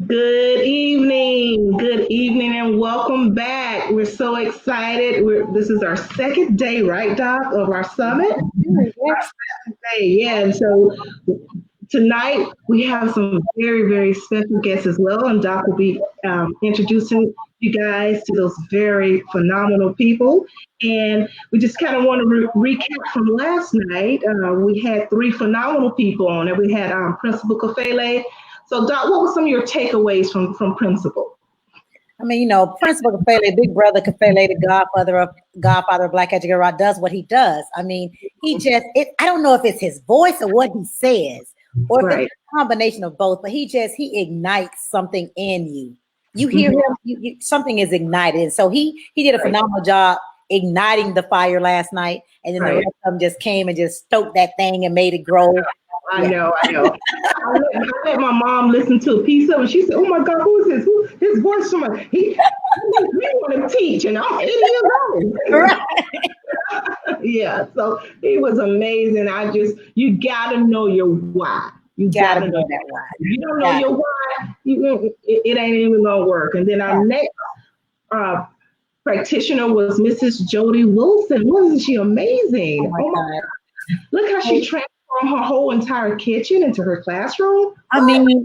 Good evening, and welcome back. We're so excited. This is our second day, right, Doc, of our summit? Yes. Hey, yeah, and so tonight we have some very, very special guests as well, and Doc will be introducing you guys to those very phenomenal people. And we just kind of want to recap from last night. We had three phenomenal people on it. We had Principal Kafele. So, Doc, what were some of your takeaways from Principal? Principal Kafele, Big Brother Kafele, the Godfather of Black Educator, does what he does. I don't know if it's his voice or what he says, or if it's Right. a combination of both, but he ignites something in you. You hear Mhm. him, something is ignited. And so he did a Right. phenomenal job igniting the fire last night. And then the Right. rest of them just came and just stoked that thing and made it grow. I Yeah. know, I know. I let my mom listen to a piece of it. She said, "Oh my God, who is this? Who his voice from? He makes me want to teach, and I'm 80 years old." Right. Yeah, so it was amazing. You gotta know your why. You Gotta gotta know. know that why. If you don't know Got it. your why, it ain't even gonna work. And then our Yeah. next uh, practitioner was Mrs. Jody Wilson. Wasn't she Oh amazing? my Oh my! God. Look how she transformed her whole entire kitchen into her classroom. I mean,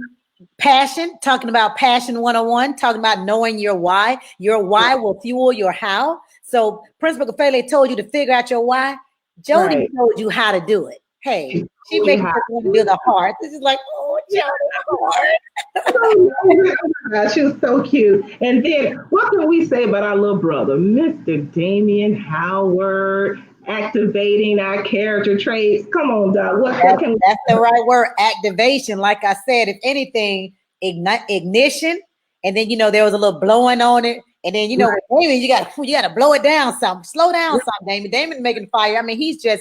passion, talking about passion 101, talking about knowing your why. Your why will fuel your how. So Principal Kafele told you to figure out your why. Jody Right. told you how to do it. Hey, She she told you makes how. us want to do the heart. This is like, oh, Jody, heart. Oh, my God, she was so cute. And then, what can we say about our little brother, Mr. Damien Howard, activating our character traits? Come on, Doc. What That's, can we? that's the right word, activation. Like I said, if anything, ignition. And then, there was a little blowing on it. And then, Right, with Damon, you got to blow it down some, slow down some, Damon. Damon making fire. I mean, he's right,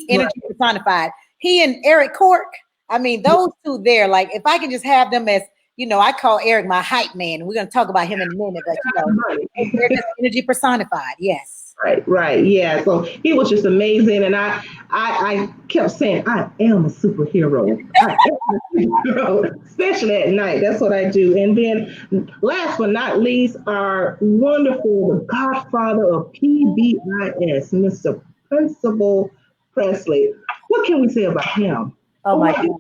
energy personified. He and Eric Cork, I mean, those two there, like if I can just have them as, I call Eric my hype man. And we're going to talk about him in a minute, but they're right. just energy personified. Yes. Right, right, yeah. So he was just amazing, and I kept saying, "I am a superhero. I am a superhero," especially at night. That's what I do. And then, last but not least, our wonderful, the Godfather of PBIS, Mr. Principal Presley. What can we say about him? Oh Oh my my! God.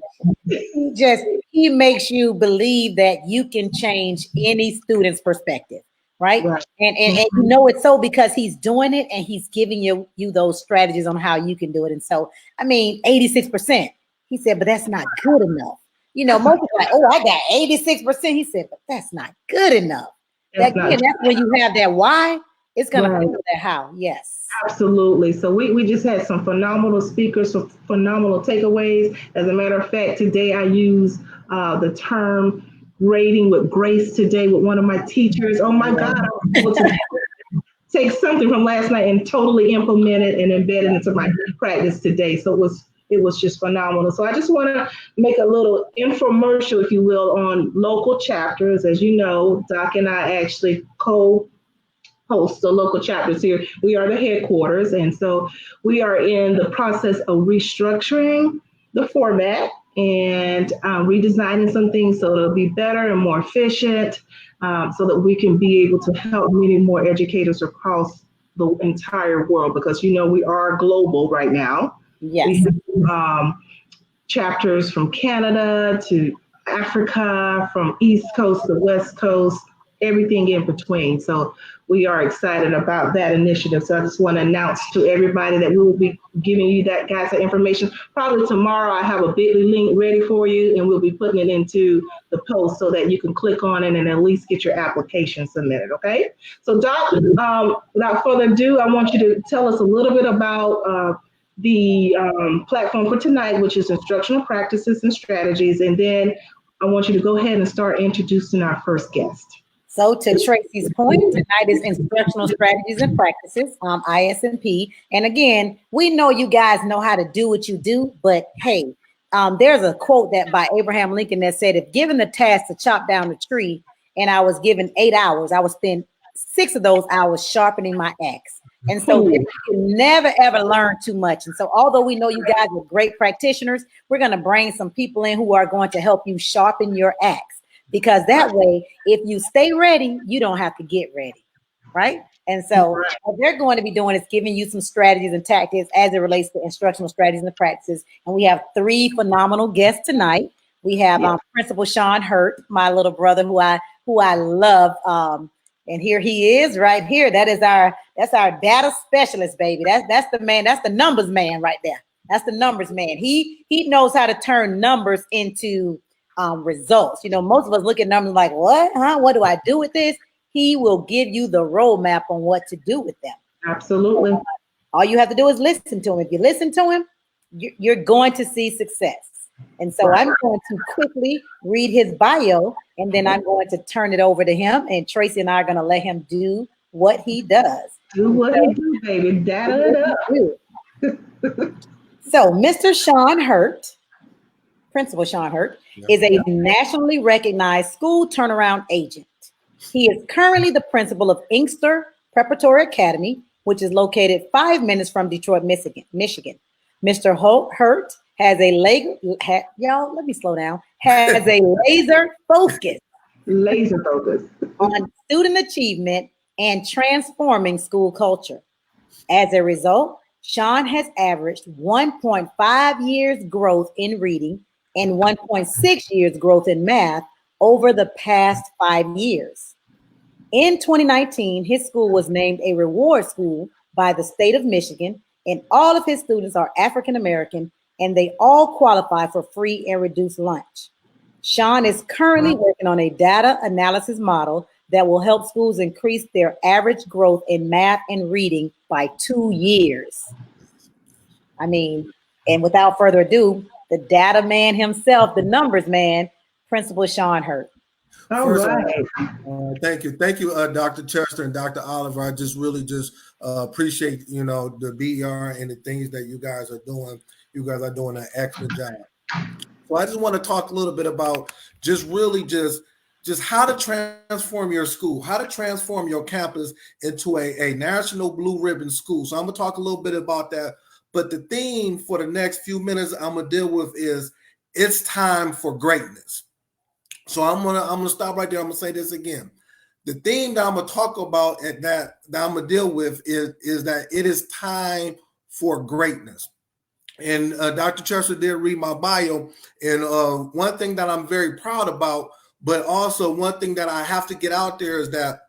He makes you believe that you can change any student's perspective, right? Right. And it's so because he's doing it and he's giving you those strategies on how you can do it. And so, I mean, 86%. He said, but that's not good enough. Most people are like, oh, I got 86%. He said, but that's not good enough. That's not That's when you have that why, it's gonna right. feel that how. Yes. Absolutely. So we just had some phenomenal speakers, some phenomenal takeaways. As a matter of fact, today I use the term grading with grace today with one of my teachers. Oh my God, I was able to take something from last night and totally implement it and embed it into my practice today. So it was just phenomenal. So I just want to make a little infomercial, if you will, on local chapters. As you know, Doc and I actually host the local chapters here. We are the headquarters, and so we are in the process of restructuring the format and redesigning some things so it'll be better and more efficient, so that we can be able to help many more educators across the entire world because we are global right now. We Yes. have chapters from Canada to Africa, from East Coast to West Coast, everything in between. So we are excited about that initiative. So I just want to announce to everybody that we will be giving you that guys that information. Probably tomorrow I have a Bitly link ready for you and we'll be putting it into the post so that you can click on it and at least get your application submitted. Okay. So Doc, without further ado, I want you to tell us a little bit about the platform for tonight, which is instructional practices and strategies. And then I want you to go ahead and start introducing our first guest. So to Tracy's point, tonight is instructional strategies and practices, ISMP. And again, we know you guys know how to do what you do, but hey, there's a quote that by Abraham Lincoln that said, if given the task to chop down a tree and I was given 8 hours, I would spend 6 of those hours sharpening my axe. And so you can never, ever learn too much. And so although we know you guys are great practitioners, we're going to bring some people in who are going to help you sharpen your axe. because that way, if you stay ready, you don't have to get ready, right? And so what they're going to be doing is giving you some strategies and tactics as it relates to instructional strategies and practices. And we have 3 phenomenal guests tonight. We have Principal Sean Hurt, my little brother, who I love. And here he is, right here. That's our data specialist, baby. That's the man. That's the numbers man right there. That's the numbers man. He knows how to turn numbers into results. You know, most of us look at numbers like, what? Huh? What do I do with this? He will give you the roadmap on what to do with them. Absolutely. All you have to do is listen to him. If you listen to him, you're going to see success. And so I'm going to quickly read his bio, and then I'm going to turn it over to him. And Tracy and I are going to let him do what he does. Do what he do, baby. Data it up. So Mr. Sean Hurt, Principal Sean Hurt, is a nationally recognized school turnaround agent. He is currently the principal of Inkster Preparatory Academy, which is located 5 minutes from Detroit, Michigan. Mr. Hurt has a y'all, let me slow down. Has a laser focus on student achievement and transforming school culture. As a result, Sean has averaged 1.5 years growth in reading and 1.6 years growth in math over the past 5 years. In 2019, his school was named a reward school by the state of Michigan, and all of his students are African American, and they all qualify for free and reduced lunch. Sean is currently working on a data analysis model that will help schools increase their average growth in math and reading by 2 years. I mean, and without further ado, the data man himself, the numbers man, Principal Sean Hurt. All right. Thank you, Dr. Chester and Dr. Oliver. I just really appreciate the BER and the things that you guys are doing. You guys are doing an excellent job. So I just want to talk a little bit about just how to transform your school, how to transform your campus into a national blue ribbon school. So I'm gonna talk a little bit about that. But the theme for the next few minutes I'm gonna deal with is it's time for greatness. So I'm gonna stop right there. I'm gonna say this again. The theme that I'm gonna talk about and that I'm gonna deal with is that it is time for greatness. And Dr. Chester did read my bio, and one thing that I'm very proud about, but also one thing that I have to get out there is that,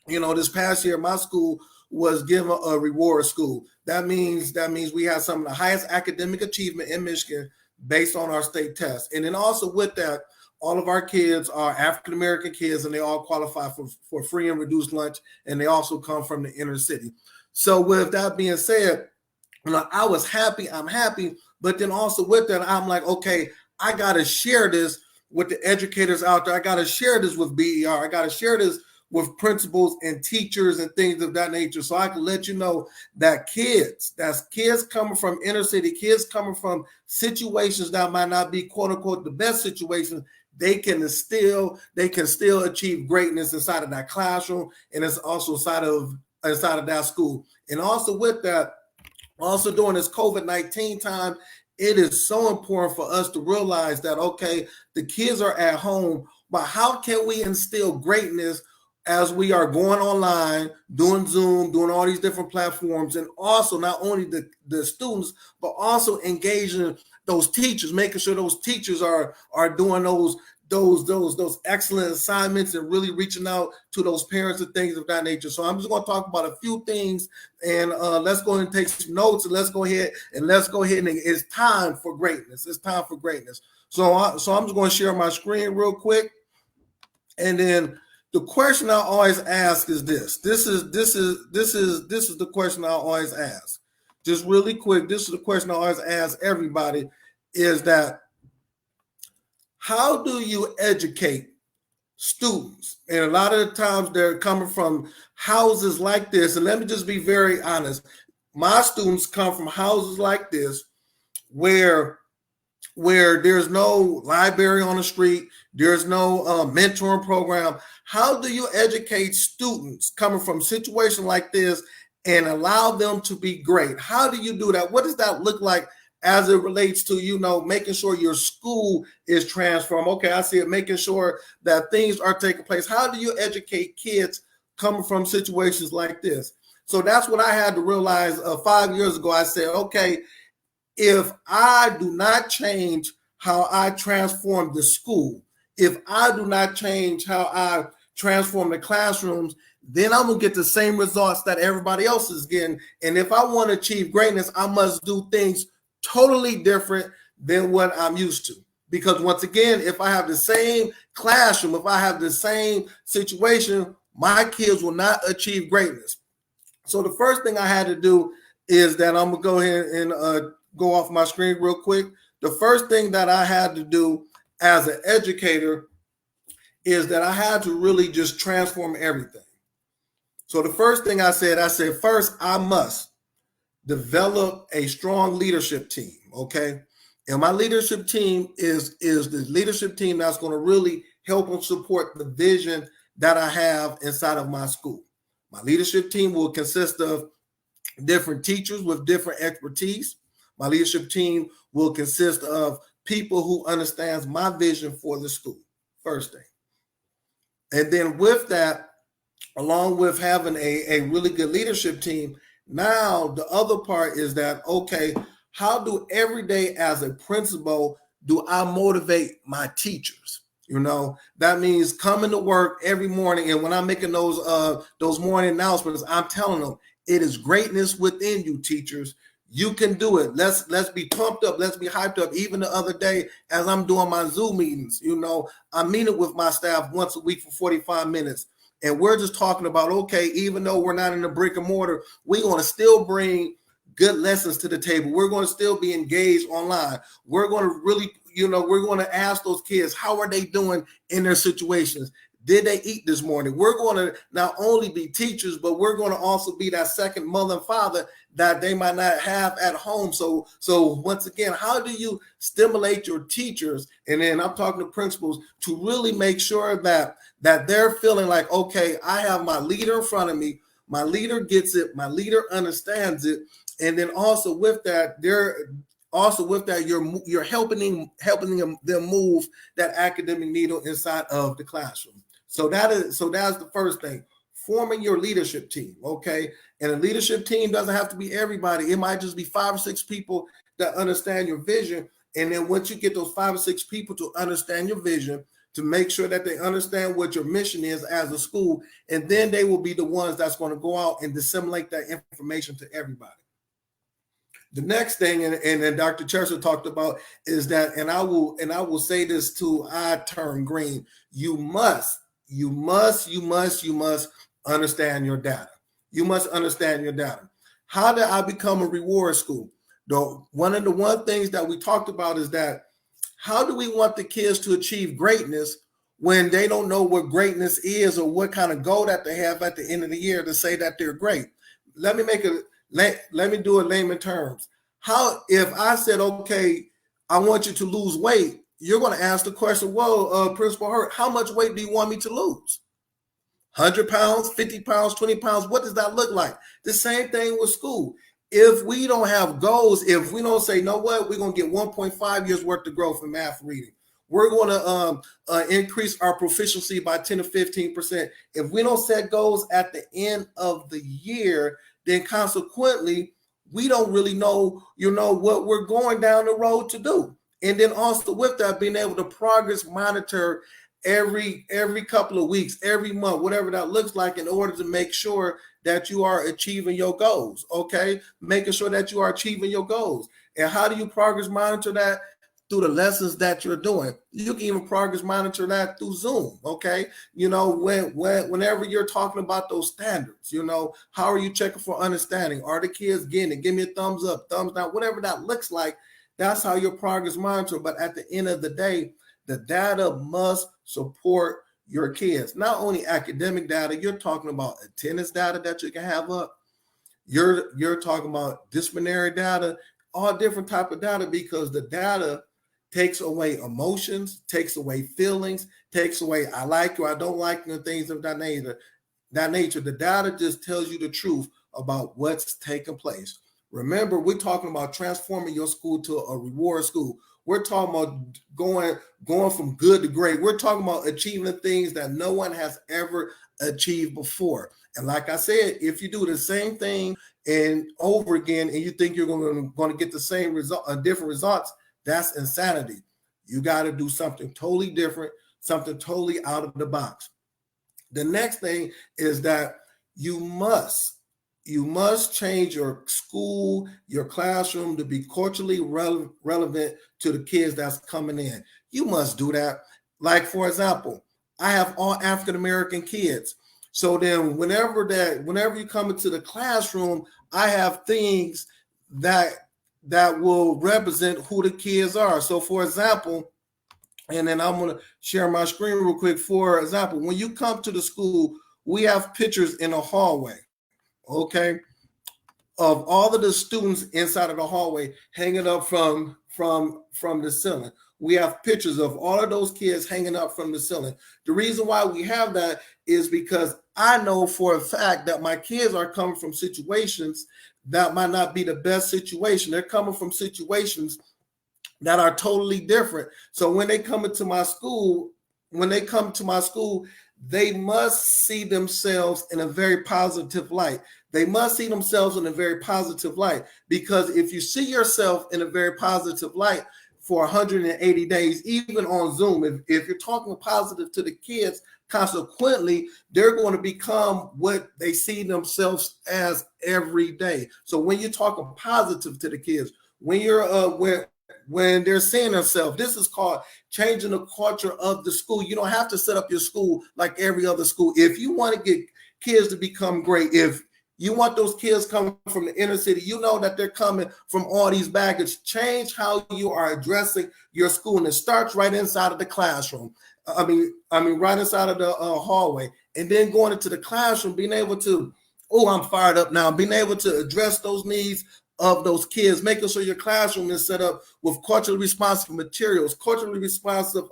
this past year my school was given a reward school. That means we have some of the highest academic achievement in Michigan based on our state test. And then also with that, all of our kids are African American kids, and they all qualify for free and reduced lunch, and they also come from the inner city. So with that being said, I was happy, I'm happy, but then also with that, I'm like, okay, I got to share this with the educators out there. I got to share this with BER. I got to share this with principals and teachers and things of that nature, so I can let you know that kids coming from inner city, kids coming from situations that might not be quote unquote the best situations, they can still achieve greatness inside of that classroom, and it's also inside of that school. And also with that, also during this COVID-19 time, it is so important for us to realize that, okay, the kids are at home, but how can we instill greatness as we are going online, doing Zoom, doing all these different platforms, and also not only the students, but also engaging those teachers, making sure those teachers are doing those excellent assignments and really reaching out to those parents and things of that nature. So I'm just going to talk about a few things, and let's go ahead and take some notes, and let's go ahead and it's time for greatness. It's time for greatness. So I'm just going to share my screen real quick, and then the question I always ask is this. This is the question I always ask. Just really quick, this is the question I always ask everybody, is that how do you educate students? And a lot of the times they're coming from houses like this. And let me just be very honest. My students come from houses like this where there's no library on the street, there's no mentoring program. How do you educate students coming from a situation like this and allow them to be great? How do you do that? What does that look like as it relates to, you know, making sure your school is transformed. Okay, I see it. Making sure that things are taking place. How do you educate kids coming from situations like this? So that's what I had to realize 5 years ago. I said, okay, if I do not change how I transform the school, if I do not change how I transform the classrooms, then I'm gonna get the same results that everybody else is getting. And if I want to achieve greatness, I must do things totally different than what I'm used to. Because once again, if I have the same classroom, if I have the same situation, my kids will not achieve greatness. So the first thing I had to do is that I'm gonna go ahead and go off my screen real quick. The first thing that I had to do as an educator is that I had to really just transform everything. So the first thing I said, first I must develop a strong leadership team. Okay. And my leadership team is the leadership team that's going to really help and support the vision that I have inside of my school. My leadership team will consist of different teachers with different expertise. My leadership team will consist of people who understands my vision for the school, first thing. And then with that, along with having a really good leadership team, now the other part is that, okay, how do every day as a principal do I motivate my teachers? You know, that means coming to work every morning, and when I'm making those morning announcements, I'm telling them it is greatness within you, teachers. You can do it. Let's be pumped up. Let's be hyped up. Even the other day, as I'm doing my Zoom meetings, you know, I'm meeting with my staff once a week for 45 minutes. And we're just talking about, okay, even though we're not in the brick and mortar, we're going to still bring good lessons to the table. We're going to still be engaged online. We're going to really, you know, we're going to ask those kids, how are they doing in their situations? Did they eat this morning? We're going to not only be teachers, but we're going to also be that second mother and father that they might not have at home. So once again, how do you stimulate your teachers? And then I'm talking to principals to really make sure that they're feeling like, okay, I have my leader in front of me. My leader gets it. My leader understands it. And then also with that, you're helping them move that academic needle inside of the classroom. So that's the first thing, forming your leadership team. Okay. And a leadership team doesn't have to be everybody. It might just be 5 or 6 people that understand your vision. And then once you get those 5 or 6 people to understand your vision, to make sure that they understand what your mission is as a school, and then they will be the ones that's going to go out and disseminate that information to everybody. The next thing, and then Dr. Chester talked about, is that, and I will say this too, I turn green. You must understand your data. You must understand your data. How did I become a reward school? One of the things that we talked about is that, how do we want the kids to achieve greatness when they don't know what greatness is or what kind of goal that they have at the end of the year to say that they're great? Let me do it layman terms. How, if I said, okay, I want you to lose weight, you're going to ask the question, well, Principal Hurt, how much weight do you want me to lose? 100 pounds, 50 pounds, 20 pounds, what does that look like? The same thing with school. If we don't have goals, if we don't say, you know what, we're going to get 1.5 years worth of growth in math reading. We're going to increase our proficiency by 10 to 15%. If we don't set goals at the end of the year, then consequently, we don't really know, what we're going down the road to do. And then also with that, being able to progress monitor every couple of weeks, every month, whatever that looks like, in order to make sure that you are achieving your goals. Okay, making sure that you are achieving your goals. And how do you progress monitor that? Through the lessons that you're doing. You can even progress monitor that through Zoom. Okay, whenever you're talking about those standards, how are you checking for understanding? Are the kids getting it? Give me a thumbs up, thumbs down, whatever that looks like. That's how your progress monitor. But at the end of the day, the data must support your kids. Not only academic data, you're talking about attendance data that you can have up. You're talking about disciplinary data, all different type of data, because the data takes away emotions, takes away feelings, takes away I like you, I don't like you, and things of that nature. The data just tells you the truth about what's taking place. Remember, we're talking about transforming your school to a reward school. We're talking about going from good to great. We're talking about achieving things that no one has ever achieved before. And like I said, if you do the same thing and over again, and you think you're going to get the same result, different results, that's insanity. You got to do something totally different, something totally out of the box. The next thing is that you must change your school, your classroom to be culturally relevant to the kids that's coming in. You must do that. Like, for example, I have all African American kids. So then whenever you come into the classroom, I have things that will represent who the kids are. So for example, and then I'm going to share my screen real quick. For example, when you come to the school, we have pictures in the hallway, okay, of all of the students inside of the hallway hanging up from the ceiling. We have pictures of all of those kids hanging up from the ceiling. The reason why we have that is because I know for a fact that my kids are coming from situations that might not be the best situation. They're coming from situations that are totally different. So when they come into my school, they must see themselves in a very positive light. They must see themselves in a very positive light, because if you see yourself in a very positive light for 180 days, even on Zoom, if you're talking positive to the kids, consequently, they're going to become what they see themselves as every day. So when you're talking positive to the kids, when you're when they're seeing themselves, this is called changing the culture of the school. You don't have to set up your school like every other school. If you want to get kids to become great, if you want those kids coming from the inner city, you know that they're coming from all these baggage. Change how you are addressing your school, and it starts right inside of the classroom. I mean, right inside of the hallway, and then going into the classroom, being able to, oh, I'm fired up now, being able to address those needs of those kids, making sure your classroom is set up with culturally responsive materials, culturally responsive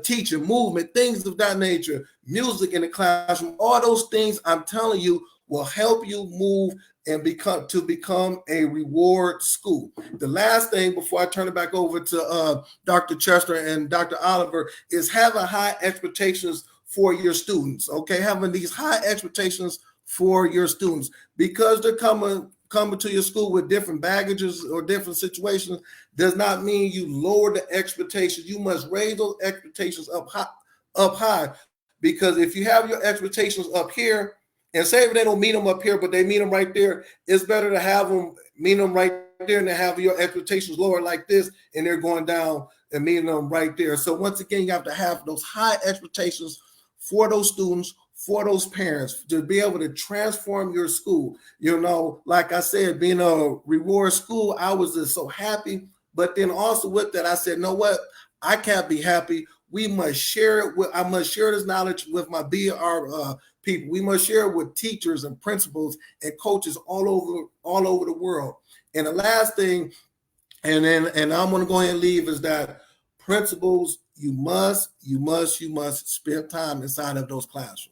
teaching, movement, things of that nature, music in the classroom. All those things, I'm telling you, will help you move and become a reward school. The last thing before I turn it back over to Dr. Chester and Dr. Oliver is having high expectations for your students. Okay, having these high expectations for your students, because they're coming to your school with different baggages or different situations, does not mean you lower the expectations. You must raise those expectations up high, because if you have your expectations up here, and say if they don't meet them up here, but they meet them right there, it's better to have them meet them right there and to have your expectations lower like this, and they're going down and meeting them right there. So once again, you have to have those high expectations for those students, for those parents, to be able to transform your school. You know, like I said, being a reward school, I was just so happy. But then also with that, I said, know what? I can't be happy. We must share it with, I must share this knowledge with my BR people. We must share it with teachers and principals and coaches all over the world. And the last thing, and I'm going to go ahead and leave, is that principals, you must spend time inside of those classrooms.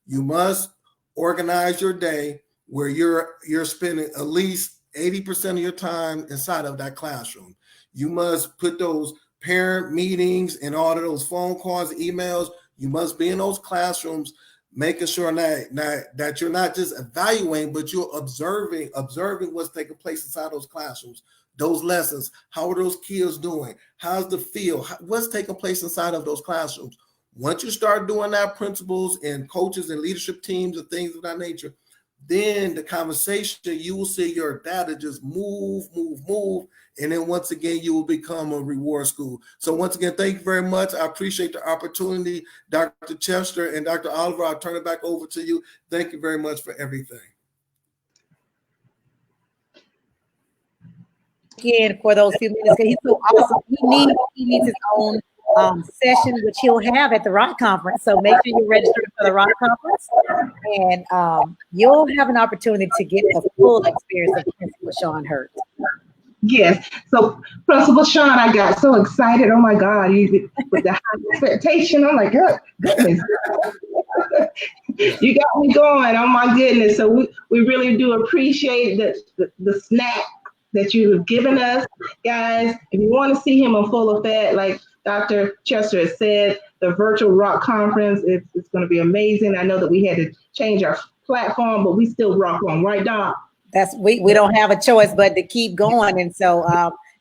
You must organize your day where you're spending at least 80% of your time inside of that classroom. You must put those parent meetings and all of those phone calls, emails. You must be in those classrooms, making sure that you're not just evaluating, but you're observing what's taking place inside those classrooms, those lessons. How are those kids doing? How's the feel? What's taking place inside of those classrooms? Once you start doing that, principals and coaches and leadership teams and things of that nature, then the conversation, you will see your data just move. And then once again, you will become a reward school. So once again, thank you very much. I appreciate the opportunity. Dr. Chester and Dr. Oliver, I'll turn it back over to you. Thank you very much for everything. Again, for those few minutes, he's so awesome. He needs his own session, which he'll have at the Rock Conference. So make sure you're registered for the Rock Conference, and you'll have an opportunity to get the full experience of Principal Sean Hurt. Yes. So, Principal Sean, I got so excited. Oh my God, with the high expectation. I'm like, goodness, Yeah. you got me going. Oh my goodness. So we really do appreciate the snack that you have given us, guys. If you want to see him in full effect, like Dr. Chester has said, the virtual rock conference, it's going to be amazing. I know that we had to change our platform, but we still rock on, right, Doc? That's we don't have a choice but to keep going. And so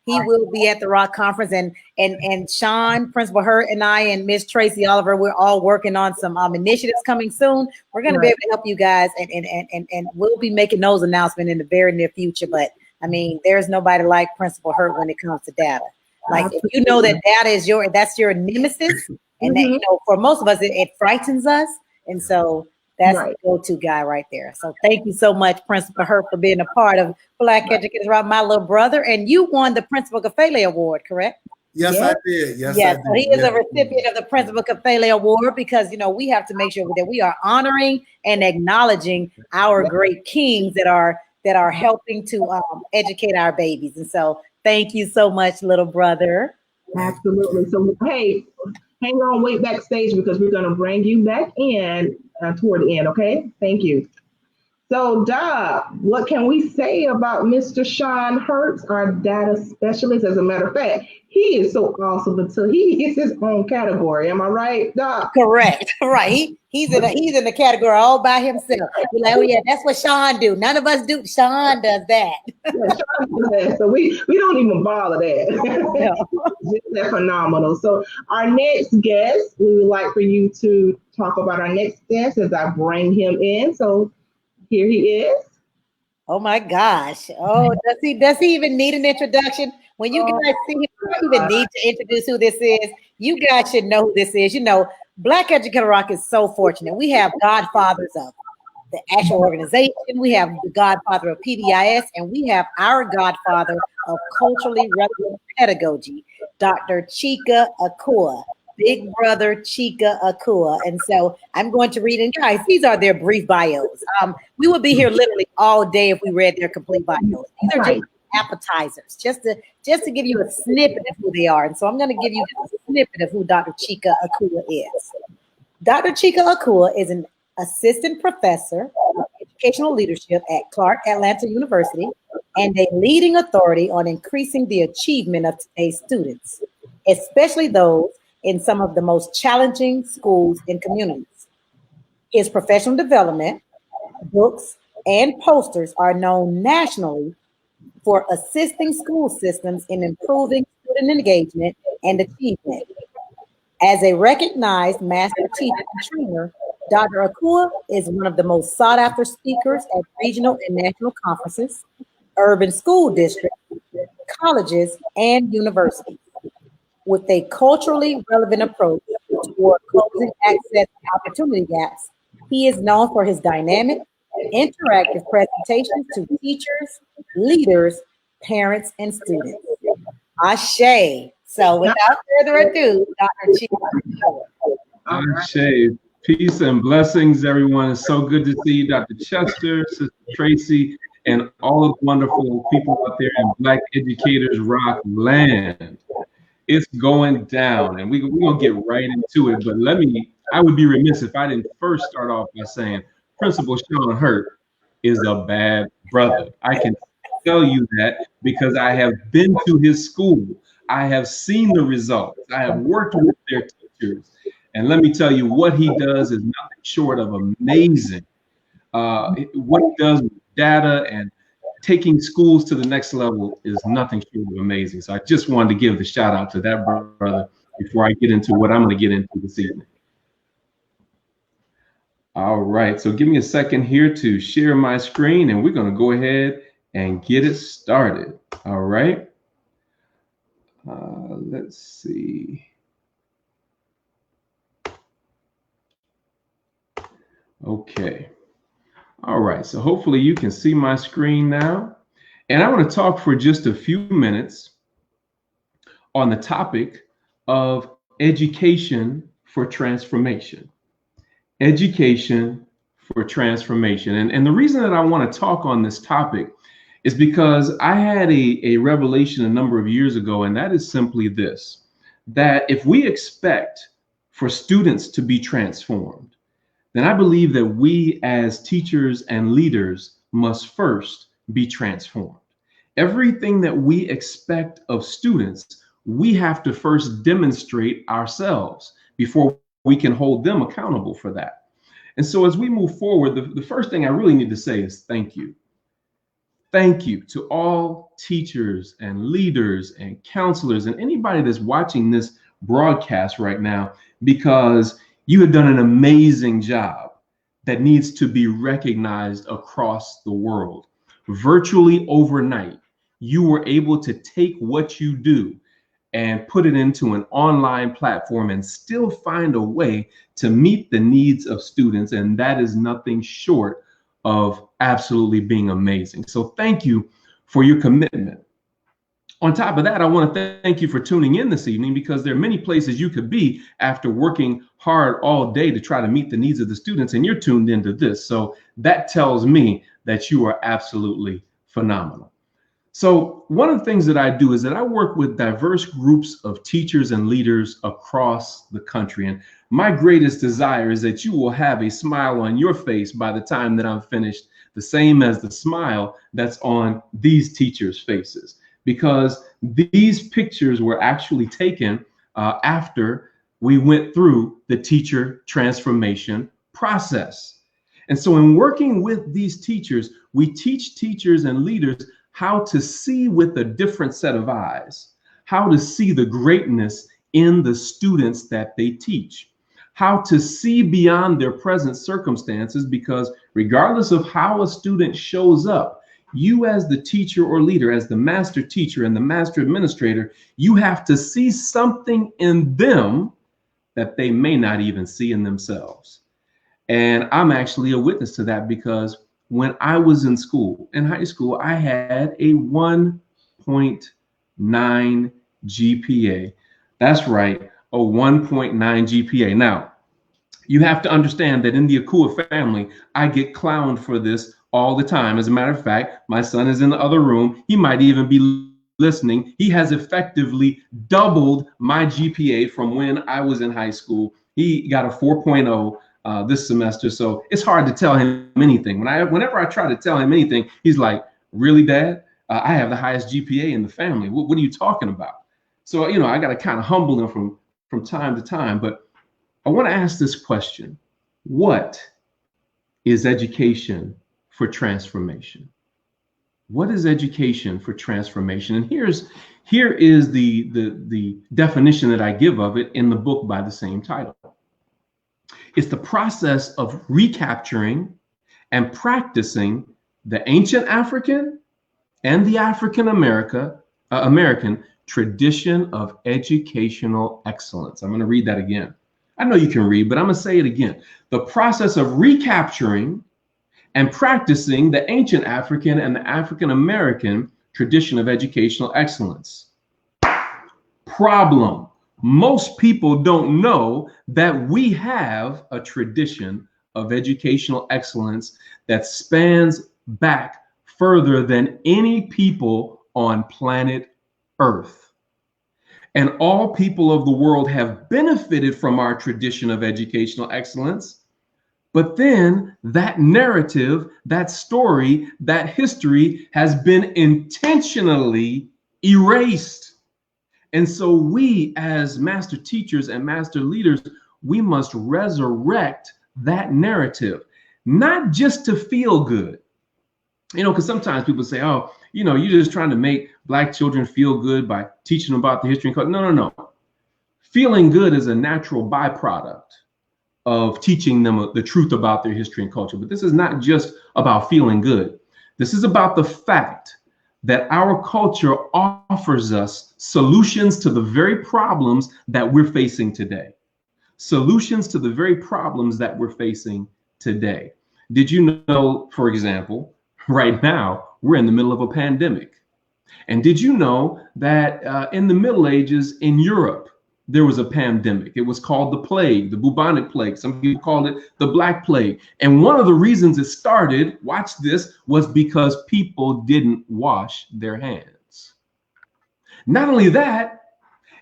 he will be at the Rock Conference, and Sean, Principal Hurt, and I, and Miss Tracy Oliver, we're all working on some initiatives coming soon. We're going to be able to help you guys, and we'll be making those announcements in the very near future. But I mean, there's nobody like Principal Hurt when it comes to data. Like, if you know that data is that's your nemesis, and that, you know, for most of us, it frightens us, and so that's the go-to guy right there. So thank you so much, Principal Hurt, for being a part of Black Educators Rock, my little brother. And you won the Principal Kafele Award, correct? Yes, I did. Yes, I did. So he is a recipient of the Principal Kafele Award, because, you know, we have to make sure that we are honoring and acknowledging our great kings that are helping to educate our babies. And so thank you so much, little brother. Absolutely. So, hey, hang on, wait backstage, because we're going to bring you back in toward the end, okay? Thank you. So, Doc, what can we say about Mr. Sean Hertz, our data specialist? As a matter of fact, he is so awesome until he gets his own category. Am I right, Doc? Correct. Right. He's in the category all by himself. You're like, oh yeah, that's what Sean do. None of us do. Sean does that. Yeah, Sean does that. So we don't even bother that. No. They're phenomenal. So our next guest, we would like for you to talk about our next guest as I bring him in. So here he is. Oh my gosh. Oh, does he even need an introduction? When you guys see him, you don't even need to introduce who this is. You guys should know who this is. You know, Black Educator Rock is so fortunate. We have godfathers of the actual organization. We have the godfather of PBIS, and we have our godfather of culturally relevant pedagogy, Dr. Chika Akua. Big brother Chika Akua. And so I'm going to read, and guys, these are their brief bios. We would be here literally all day if we read their complete bios. These are just appetizers, just to give you a snippet of who they are. And so I'm going to give you a snippet of who Dr. Chika Akua is. Dr. Chika Akua is an assistant professor of educational leadership at Clark Atlanta University and a leading authority on increasing the achievement of today's students, especially those in some of the most challenging schools and communities. His professional development, books, and posters are known nationally for assisting school systems in improving student engagement and achievement. As a recognized master teacher and trainer, Dr. Akua is one of the most sought after speakers at regional and national conferences, urban school districts, colleges, and universities. With a culturally relevant approach toward closing access and opportunity gaps, he is known for his dynamic, interactive presentations to teachers, leaders, parents, and students. Ashe. So without further ado, Dr. Chika. Ashe. Peace and blessings, everyone. It's so good to see you, Dr. Chester, Sister Tracy, and all of the wonderful people out there in Black Educators Rock land. It's going down, and we're going to get right into it. But I would be remiss if I didn't first start off by saying Principal Sean Hurt is a bad brother. I can tell you that because I have been to his school. I have seen the results. I have worked with their teachers. And let me tell you, what he does is nothing short of amazing. What he does with data and taking schools to the next level is nothing short of amazing. So I just wanted to give the shout out to that brother before I get into what I'm going to get into this evening. All right, so give me a second here to share my screen, and we're going to go ahead and get it started. All right. Let's see. Okay. All right, so hopefully you can see my screen now. And I want to talk for just a few minutes on the topic of education for transformation. Education for transformation. And the reason that I want to talk on this topic It's because I had a revelation a number of years ago, and that is simply this, that if we expect for students to be transformed, then I believe that we as teachers and leaders must first be transformed. Everything that we expect of students, we have to first demonstrate ourselves before we can hold them accountable for that. And so as we move forward, the first thing I really need to say is thank you. Thank you to all teachers and leaders and counselors and anybody that's watching this broadcast right now, because you have done an amazing job that needs to be recognized across the world. Virtually overnight, you were able to take what you do and put it into an online platform and still find a way to meet the needs of students. And that is nothing short of absolutely being amazing. So thank you for your commitment. On top of that, I want to thank you for tuning in this evening, because there are many places you could be after working hard all day to try to meet the needs of the students, and you're tuned into this. So that tells me that you are absolutely phenomenal. So one of the things that I do is that I work with diverse groups of teachers and leaders across the country. And my greatest desire is that you will have a smile on your face by the time that I'm finished, the same as the smile that's on these teachers' faces, because these pictures were actually taken after we went through the teacher transformation process. And so in working with these teachers, we teach teachers and leaders how to see with a different set of eyes, how to see the greatness in the students that they teach, how to see beyond their present circumstances, because regardless of how a student shows up, you as the teacher or leader, as the master teacher and the master administrator, you have to see something in them that they may not even see in themselves. And I'm actually a witness to that, because when I was in school, in high school, I had a 1.9 GPA. That's right, a 1.9 GPA. Now, you have to understand that in the Akua family, I get clowned for this all the time. As a matter of fact, my son is in the other room. He might even be listening. He has effectively doubled my GPA from when I was in high school. He got a 4.0 this semester, so it's hard to tell him anything. Whenever I try to tell him anything, he's like, "Really, Dad? I have the highest GPA in the family. What are you talking about?" So, I got to kind of humble him from time to time. But I want to ask this question: what is education for transformation? What is education for transformation? And here is the definition that I give of it in the book by the same title. It's the process of recapturing and practicing the ancient African and the African American tradition of educational excellence. I'm going to read that again. I know you can read, but I'm going to say it again. The process of recapturing and practicing the ancient African and the African American tradition of educational excellence. Problem: most people don't know that we have a tradition of educational excellence that spans back further than any people on planet Earth. And all people of the world have benefited from our tradition of educational excellence. But then that narrative, that story, that history has been intentionally erased. And so we, as master teachers and master leaders, we must resurrect that narrative, not just to feel good. Because sometimes people say, "Oh, you're just trying to make Black children feel good by teaching them about the history and culture." No. Feeling good is a natural byproduct of teaching them the truth about their history and culture. But this is not just about feeling good. This is about the fact that our culture offers us solutions to the very problems that we're facing today. Solutions to the very problems that we're facing today. Did you know, for example, right now, we're in the middle of a pandemic? And did you know that in the Middle Ages in Europe, there was a pandemic. It was called the plague, the bubonic plague. Some people called it the Black Plague. And one of the reasons it started, watch this, was because people didn't wash their hands. Not only that,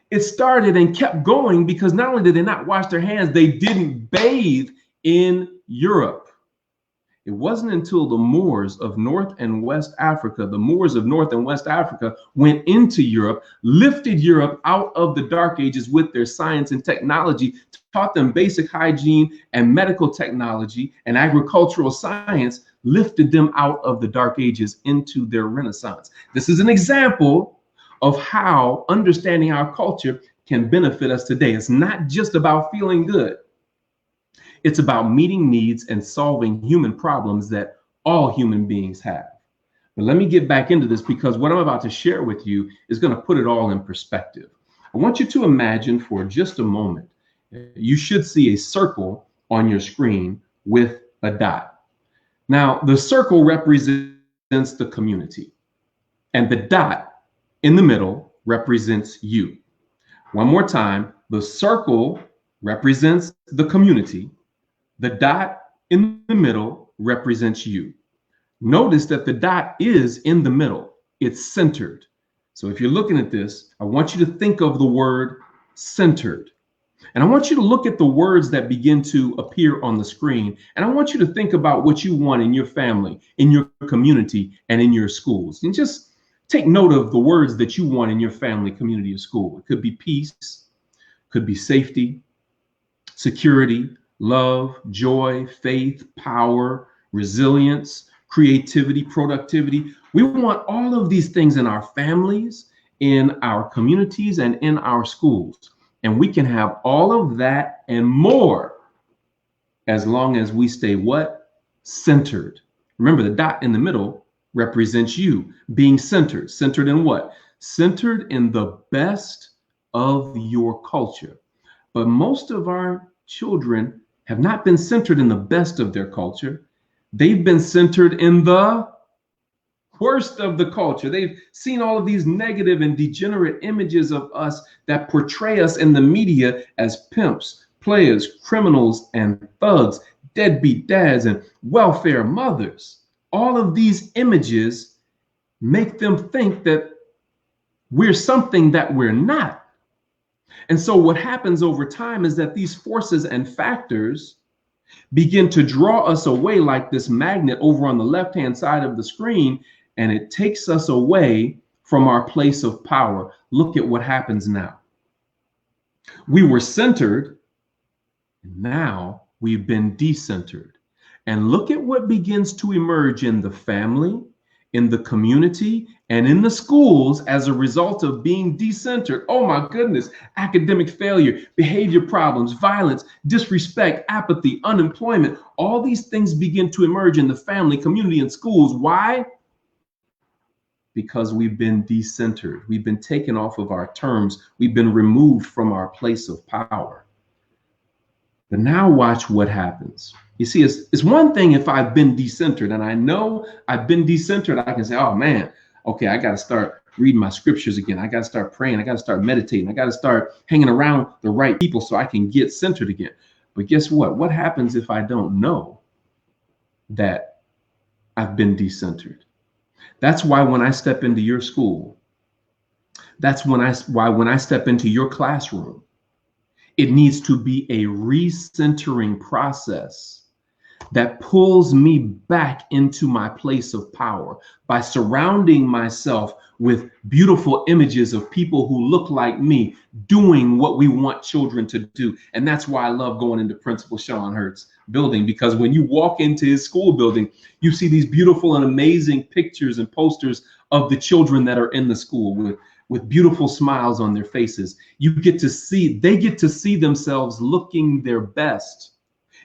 it started and kept going because not only did they not wash their hands, they didn't bathe in Europe. It wasn't until the Moors of North and West Africa, went into Europe, lifted Europe out of the Dark Ages with their science and technology, taught them basic hygiene and medical technology and agricultural science, lifted them out of the Dark Ages into their Renaissance. This is an example of how understanding our culture can benefit us today. It's not just about feeling good. It's about meeting needs and solving human problems that all human beings have. But let me get back into this because what I'm about to share with you is going to put it all in perspective. I want you to imagine for just a moment, you should see a circle on your screen with a dot. Now, the circle represents the community, and the dot in the middle represents you. One more time, the circle represents the community. The dot in the middle represents you. Notice that the dot is in the middle. It's centered. So if you're looking at this, I want you to think of the word centered. And I want you to look at the words that begin to appear on the screen. And I want you to think about what you want in your family, in your community, and in your schools. And just take note of the words that you want in your family, community, or school. It could be peace, could be safety, security, love, joy, faith, power, resilience, creativity, productivity. We want all of these things in our families, in our communities, and in our schools. And we can have all of that and more as long as we stay what? Centered. Remember, the dot in the middle represents you being centered. Centered in what? Centered in the best of your culture. But most of our children have not been centered in the best of their culture. They've been centered in the worst of the culture. They've seen all of these negative and degenerate images of us that portray us in the media as pimps, players, criminals, and thugs, deadbeat dads, and welfare mothers. All of these images make them think that we're something that we're not. And so what happens over time is that these forces and factors begin to draw us away like this magnet over on the left-hand side of the screen, and it takes us away from our place of power. Look at what happens now. We were centered, and now we've been decentered. And look at what begins to emerge in the family, in the community, and in the schools as a result of being decentered. Oh my goodness, academic failure, behavior problems, violence, disrespect, apathy, unemployment. All these things begin to emerge in the family, community, and schools. Why? Because we've been decentered. We've been taken off of our terms. We've been removed from our place of power. But now watch what happens. You see, it's one thing if I've been decentered and I know I've been decentered, I can say, oh man, okay, I got to start reading my scriptures again. I got to start praying. I got to start meditating. I got to start hanging around the right people so I can get centered again. But guess what? What happens if I don't know that I've been decentered? That's why when I step into your school, that's why when I step into your classroom, it needs to be a recentering process that pulls me back into my place of power by surrounding myself with beautiful images of people who look like me doing what we want children to do. And that's why I love going into Principal Sean Hurt's building, because when you walk into his school building, you see these beautiful and amazing pictures and posters of the children that are in the school with beautiful smiles on their faces. They get to see themselves looking their best.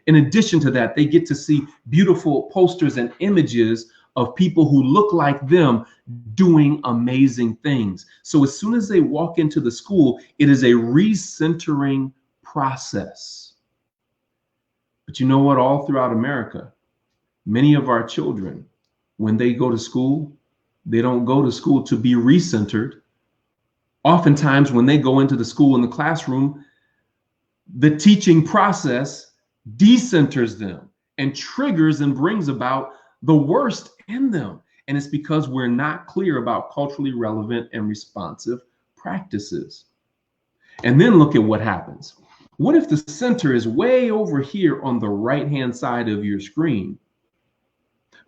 In addition to that, they get to see beautiful posters and images of people who look like them doing amazing things. So as soon as they walk into the school, it is a recentering process. But you know what? All throughout America, many of our children, when they go to school, they don't go to school to be recentered. Oftentimes when they go into the school in the classroom, the teaching process decenters them and triggers and brings about the worst in them. And it's because we're not clear about culturally relevant and responsive practices. And then look at what happens. What if the center is way over here on the right-hand side of your screen?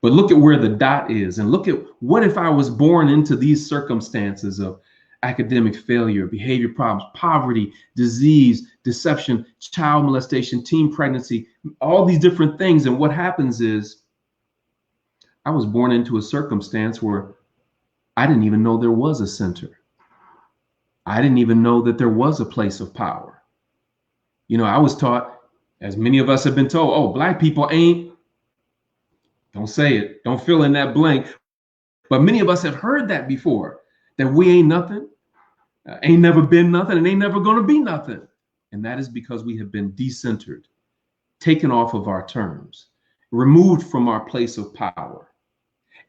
But look at where the dot is, and look at what if I was born into these circumstances of academic failure, behavior problems, poverty, disease, deception, child molestation, teen pregnancy, all these different things. And what happens is I was born into a circumstance where I didn't even know there was a center. I didn't even know that there was a place of power. You know, I was taught, as many of us have been told, oh, Black people ain't, don't say it, don't fill in that blank. But many of us have heard that before, that we ain't nothing, ain't never been nothing, and ain't never going to be nothing. And that is because we have been decentered, taken off of our terms, removed from our place of power.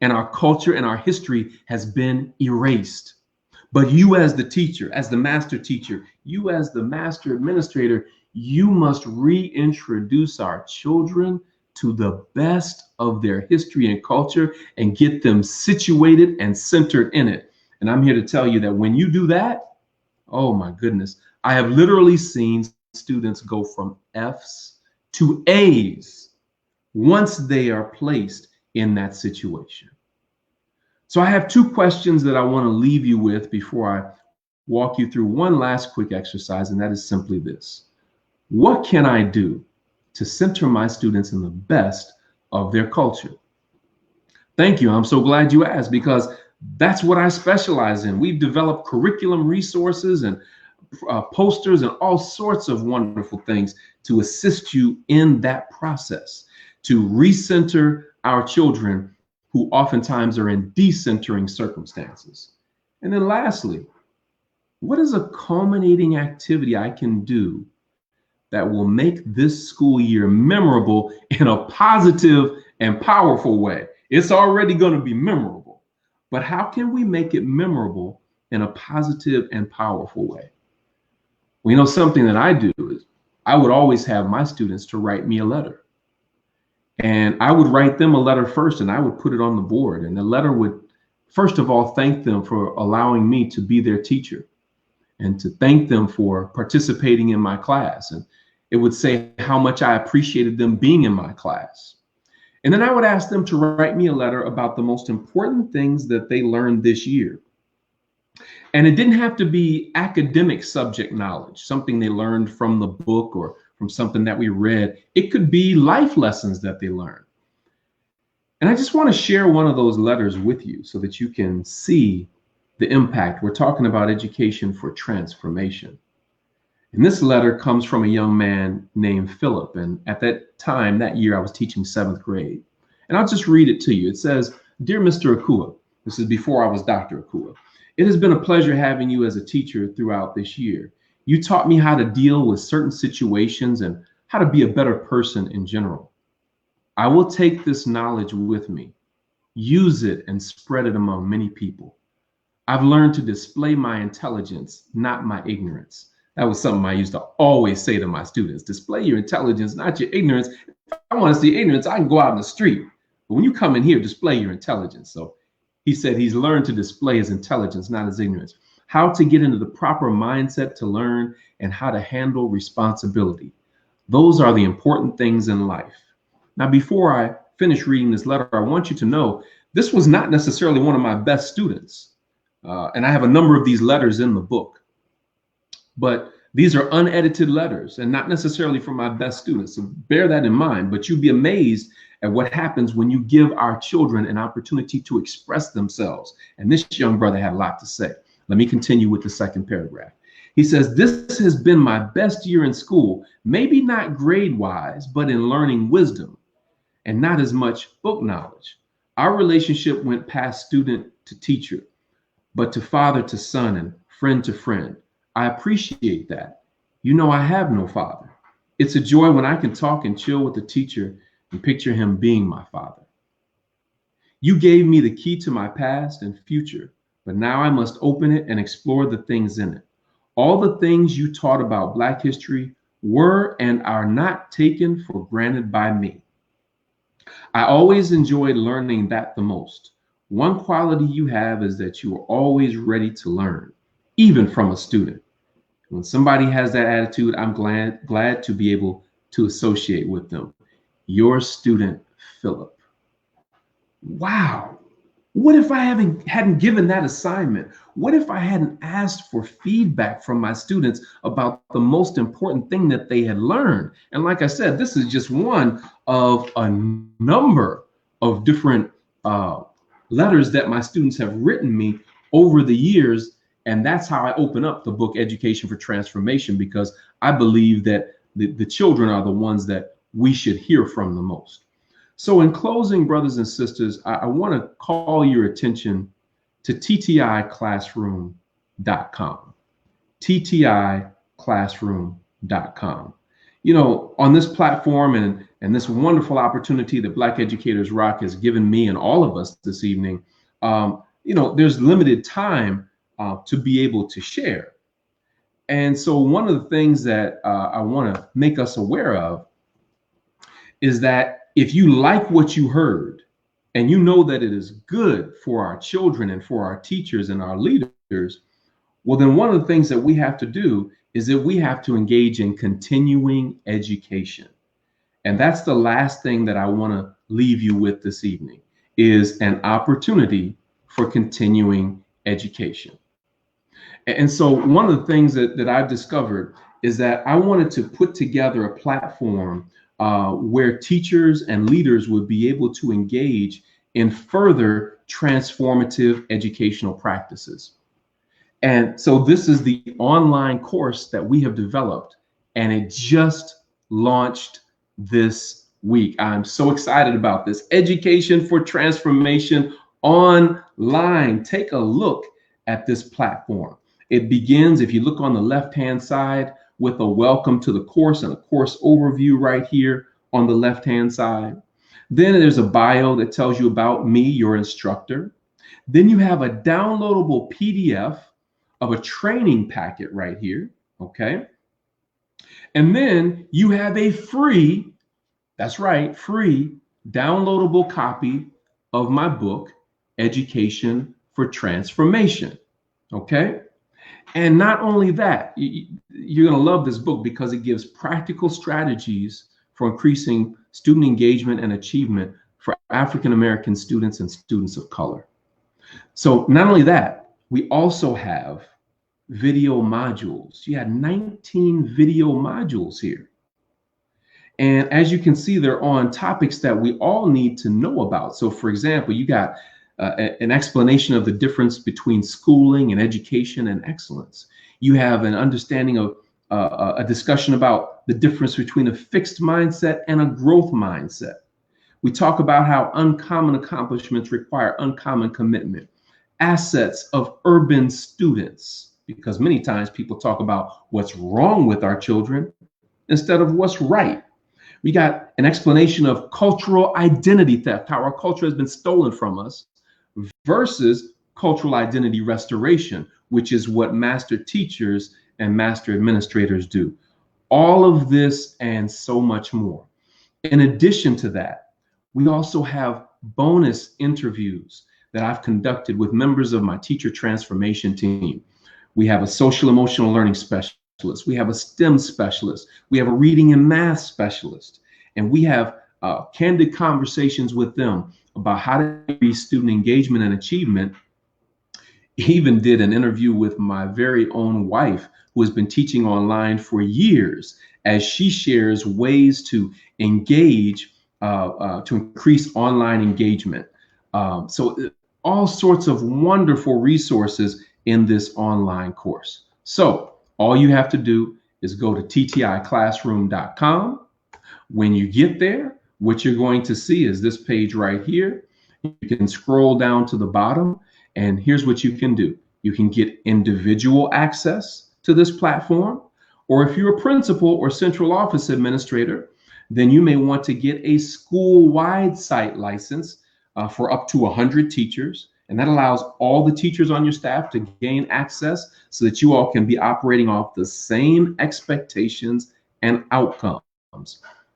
And our culture and our history has been erased. But you as the teacher, as the master teacher, you as the master administrator, you must reintroduce our children to the best of their history and culture and get them situated and centered in it. And I'm here to tell you that when you do that, oh my goodness, I have literally seen students go from F's to A's once they are placed in that situation. So I have two questions that I want to leave you with before I walk you through one last quick exercise, and that is simply this. What can I do to center my students in the best of their culture? Thank you. I'm so glad you asked, because that's what I specialize in. We've developed curriculum resources and posters and all sorts of wonderful things to assist you in that process, to recenter our children who oftentimes are in decentering circumstances. And then lastly, what is a culminating activity I can do that will make this school year memorable in a positive and powerful way? It's already going to be memorable, but how can we make it memorable in a positive and powerful way? Well, you know, something that I do is I would always have my students to write me a letter. And I would write them a letter first, and I would put it on the board. And the letter would, first of all, thank them for allowing me to be their teacher and to thank them for participating in my class. And it would say how much I appreciated them being in my class. And then I would ask them to write me a letter about the most important things that they learned this year. And it didn't have to be academic subject knowledge, something they learned from the book or from something that we read. It could be life lessons that they learned. And I just want to share one of those letters with you so that you can see the impact. We're talking about education for transformation. And this letter comes from a young man named Philip. And at that time, that year, I was teaching 7th grade. And I'll just read it to you. It says, "Dear Mr. Akua," this is before I was Dr. Akua, "it has been a pleasure having you as a teacher throughout this year. You taught me how to deal with certain situations and how to be a better person in general. I will take this knowledge with me, use it, and spread it among many people. I've learned to display my intelligence, not my ignorance." That was something I used to always say to my students: display your intelligence, not your ignorance. If I want to see ignorance, I can go out in the street. But when you come in here, display your intelligence. So he said he's learned to display his intelligence, not his ignorance. How to get into the proper mindset to learn, and how to handle responsibility. Those are the important things in life. Now, before I finish reading this letter, I want you to know this was not necessarily one of my best students. And I have a number of these letters in the book. But these are unedited letters and not necessarily from my best students. So bear that in mind. But you'd be amazed at what happens when you give our children an opportunity to express themselves. And this young brother had a lot to say. Let me continue with the second paragraph. He says, "This has been my best year in school, maybe not grade-wise, but in learning wisdom and not as much book knowledge. Our relationship went past student to teacher, but to father to son and friend to friend. I appreciate that. You know, I have no father. It's a joy when I can talk and chill with the teacher and picture him being my father. You gave me the key to my past and future, but now I must open it and explore the things in it. All the things you taught about Black history were and are not taken for granted by me. I always enjoyed learning that the most. One quality you have is that you are always ready to learn, even from a student. When somebody has that attitude, I'm glad to be able to associate with them. Your student, Philip. Wow. What if I hadn't given that assignment? What if I hadn't asked for feedback from my students about the most important thing that they had learned? And like I said, this is just one of a number of different letters that my students have written me over the years. And that's how I open up the book, Education for Transformation, because I believe that the children are the ones that we should hear from the most. So in closing, brothers and sisters, I want to call your attention to tticlassroom.com. tticlassroom.com. You know, on this platform and this wonderful opportunity that Black Educators Rock has given me and all of us this evening, you know, there's limited time to be able to share. And so one of the things that I want to make us aware of is that if you like what you heard and you know that it is good for our children and for our teachers and our leaders, well, then one of the things that we have to do is that we have to engage in continuing education. And that's the last thing that I want to leave you with this evening, is an opportunity for continuing education. And so one of the things that I've discovered is that I wanted to put together a platform where teachers and leaders would be able to engage in further transformative educational practices. And so this is the online course that we have developed, and it just launched this week. I'm so excited about this. Education for Transformation Online. Take a look at this platform. It begins, if you look on the left-hand side, with a welcome to the course and a course overview right here on the left-hand side. Then there's a bio that tells you about me, your instructor. Then you have a downloadable PDF of a training packet right here, okay? And then you have a free, that's right, free downloadable copy of my book, Education for Transformation, okay? And not only that, you're going to love this book because it gives practical strategies for increasing student engagement and achievement for African-American students and students of color. So not only that, we also have video modules. You have 19 video modules here. And as you can see, they're on topics that we all need to know about. So for example, you got an explanation of the difference between schooling and education and excellence. You have an understanding of a discussion about the difference between a fixed mindset and a growth mindset. We talk about how uncommon accomplishments require uncommon commitment. Assets of urban students, because many times people talk about what's wrong with our children instead of what's right. We got an explanation of cultural identity theft, how our culture has been stolen from us, versus cultural identity restoration, which is what master teachers and master administrators do. All of this and so much more. In addition to that, we also have bonus interviews that I've conducted with members of my teacher transformation team. We have a social emotional learning specialist. We have a STEM specialist. We have a reading and math specialist. And we have candid conversations with them about how to increase student engagement and achievement. Even did an interview with my very own wife, who has been teaching online for years, as she shares ways to engage, to increase online engagement. So all sorts of wonderful resources in this online course. So all you have to do is go to tticlassroom.com. When you get there, what you're going to see is this page right here. You can scroll down to the bottom, and here's what you can do. You can get individual access to this platform, or if you're a principal or central office administrator, then you may want to get a school-wide site license for up to 100 teachers, And that allows all the teachers on your staff to gain access so that you all can be operating off the same expectations and outcomes.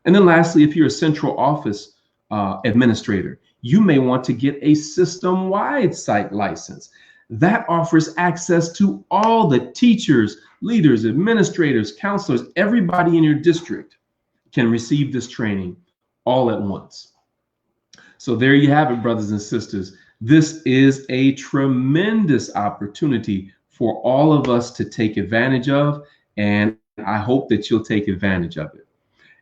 And then lastly, if you're a central office administrator, you may want to get a system-wide site license. That offers access to all the teachers, leaders, administrators, counselors, everybody in your district can receive this training all at once. So there you have it, brothers and sisters. This is a tremendous opportunity for all of us to take advantage of, and I hope that you'll take advantage of it.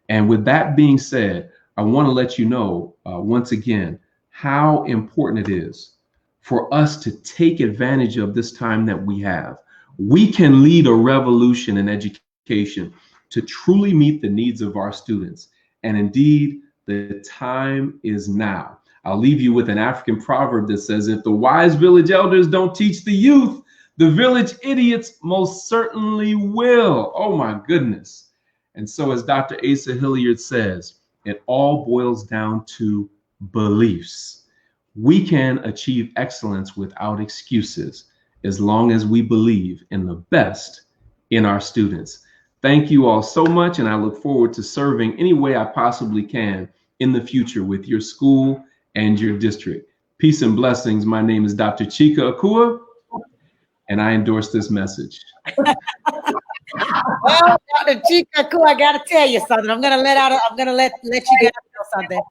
And with that being said, I want to let you know once again how important it is for us to take advantage of this time that we have. We can lead a revolution in education to truly meet the needs of our students. And indeed, the time is now. I'll leave you with an African proverb that says, if the wise village elders don't teach the youth, the village idiots most certainly will. Oh my goodness. And so as Dr. Asa Hilliard says, it all boils down to beliefs. We can achieve excellence without excuses as long as we believe in the best in our students. Thank you all so much, and I look forward to serving any way I possibly can in the future with your school and your district. Peace and blessings. My name is Dr. Chika Akua, and I endorse this message. Well, Dr. Chika Akua, I gotta tell you something. I'm gonna let you guys know something.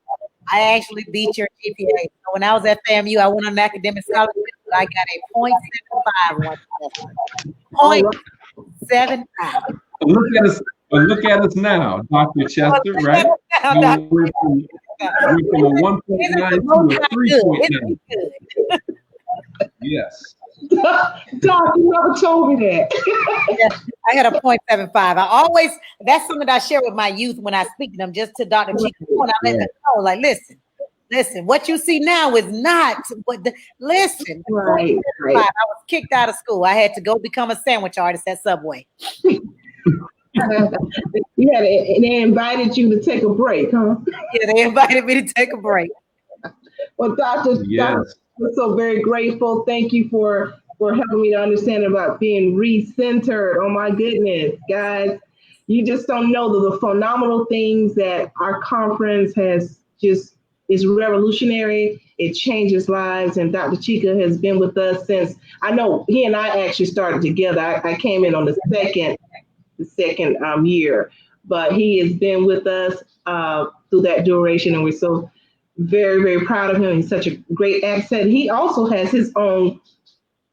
I actually beat your GPA. So when I was at FAMU, I went on an academic scholarship, but I got a 0.75 on 0.75. Look at us now, Dr. Chester, right? We're from a 1.9 to a 3.9. Yes. Doc, you never told me that. Yeah, I got a 0.75. That's something that I share with my youth when I speak to them, just to Dr. Chika. And I let them know, like, listen, what you see now is not what listen. Right. I was kicked out of school. I had to go become a sandwich artist at Subway. Yeah, they invited you to take a break, huh? Yeah, they invited me to take a break. Well, Doctor, we're so very grateful. Thank you for helping me to understand about being recentered. Oh my goodness, guys, you just don't know the phenomenal things that our conference is revolutionary. It changes lives, and Dr. Chika has been with us since, I know he and I actually started together. I came in on the second year, but he has been with us through that duration, and we're so very, very proud of him. He's such a great asset. He also has his own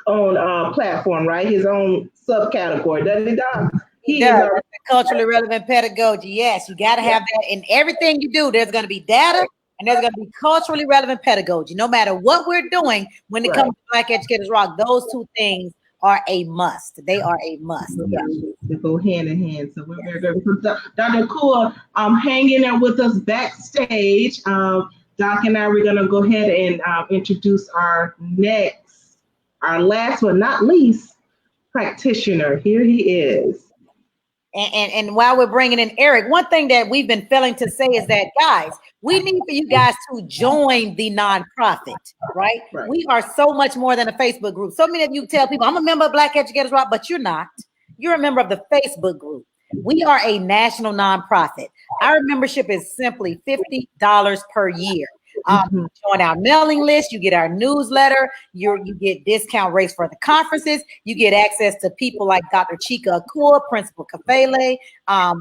platform, right? His own subcategory, doesn't he, Doc? He does. Culturally relevant pedagogy. Yes, you got to have that in everything you do. There's going to be data and there's going to be culturally relevant pedagogy. No matter what we're doing, when it comes to Black Educators Rock, those two things are a must. They are a must. Yeah. They go hand in hand. So we're very grateful. Dr. Akua, hang in there with us backstage. Doc and I, we're going to go ahead and introduce our last but not least practitioner. Here he is. And while we're bringing in Eric, one thing that we've been failing to say is that, guys, we need for you guys to join the nonprofit, right? We are so much more than a Facebook group. So many of you tell people, I'm a member of Black Educators Rock, but you're not. You're a member of the Facebook group. We are a national nonprofit. Our membership is simply $50 per year. Join our mailing list, you get our newsletter, you get discount rates for the conferences, you get access to people like Dr. Chika Akua, Principal Kafele.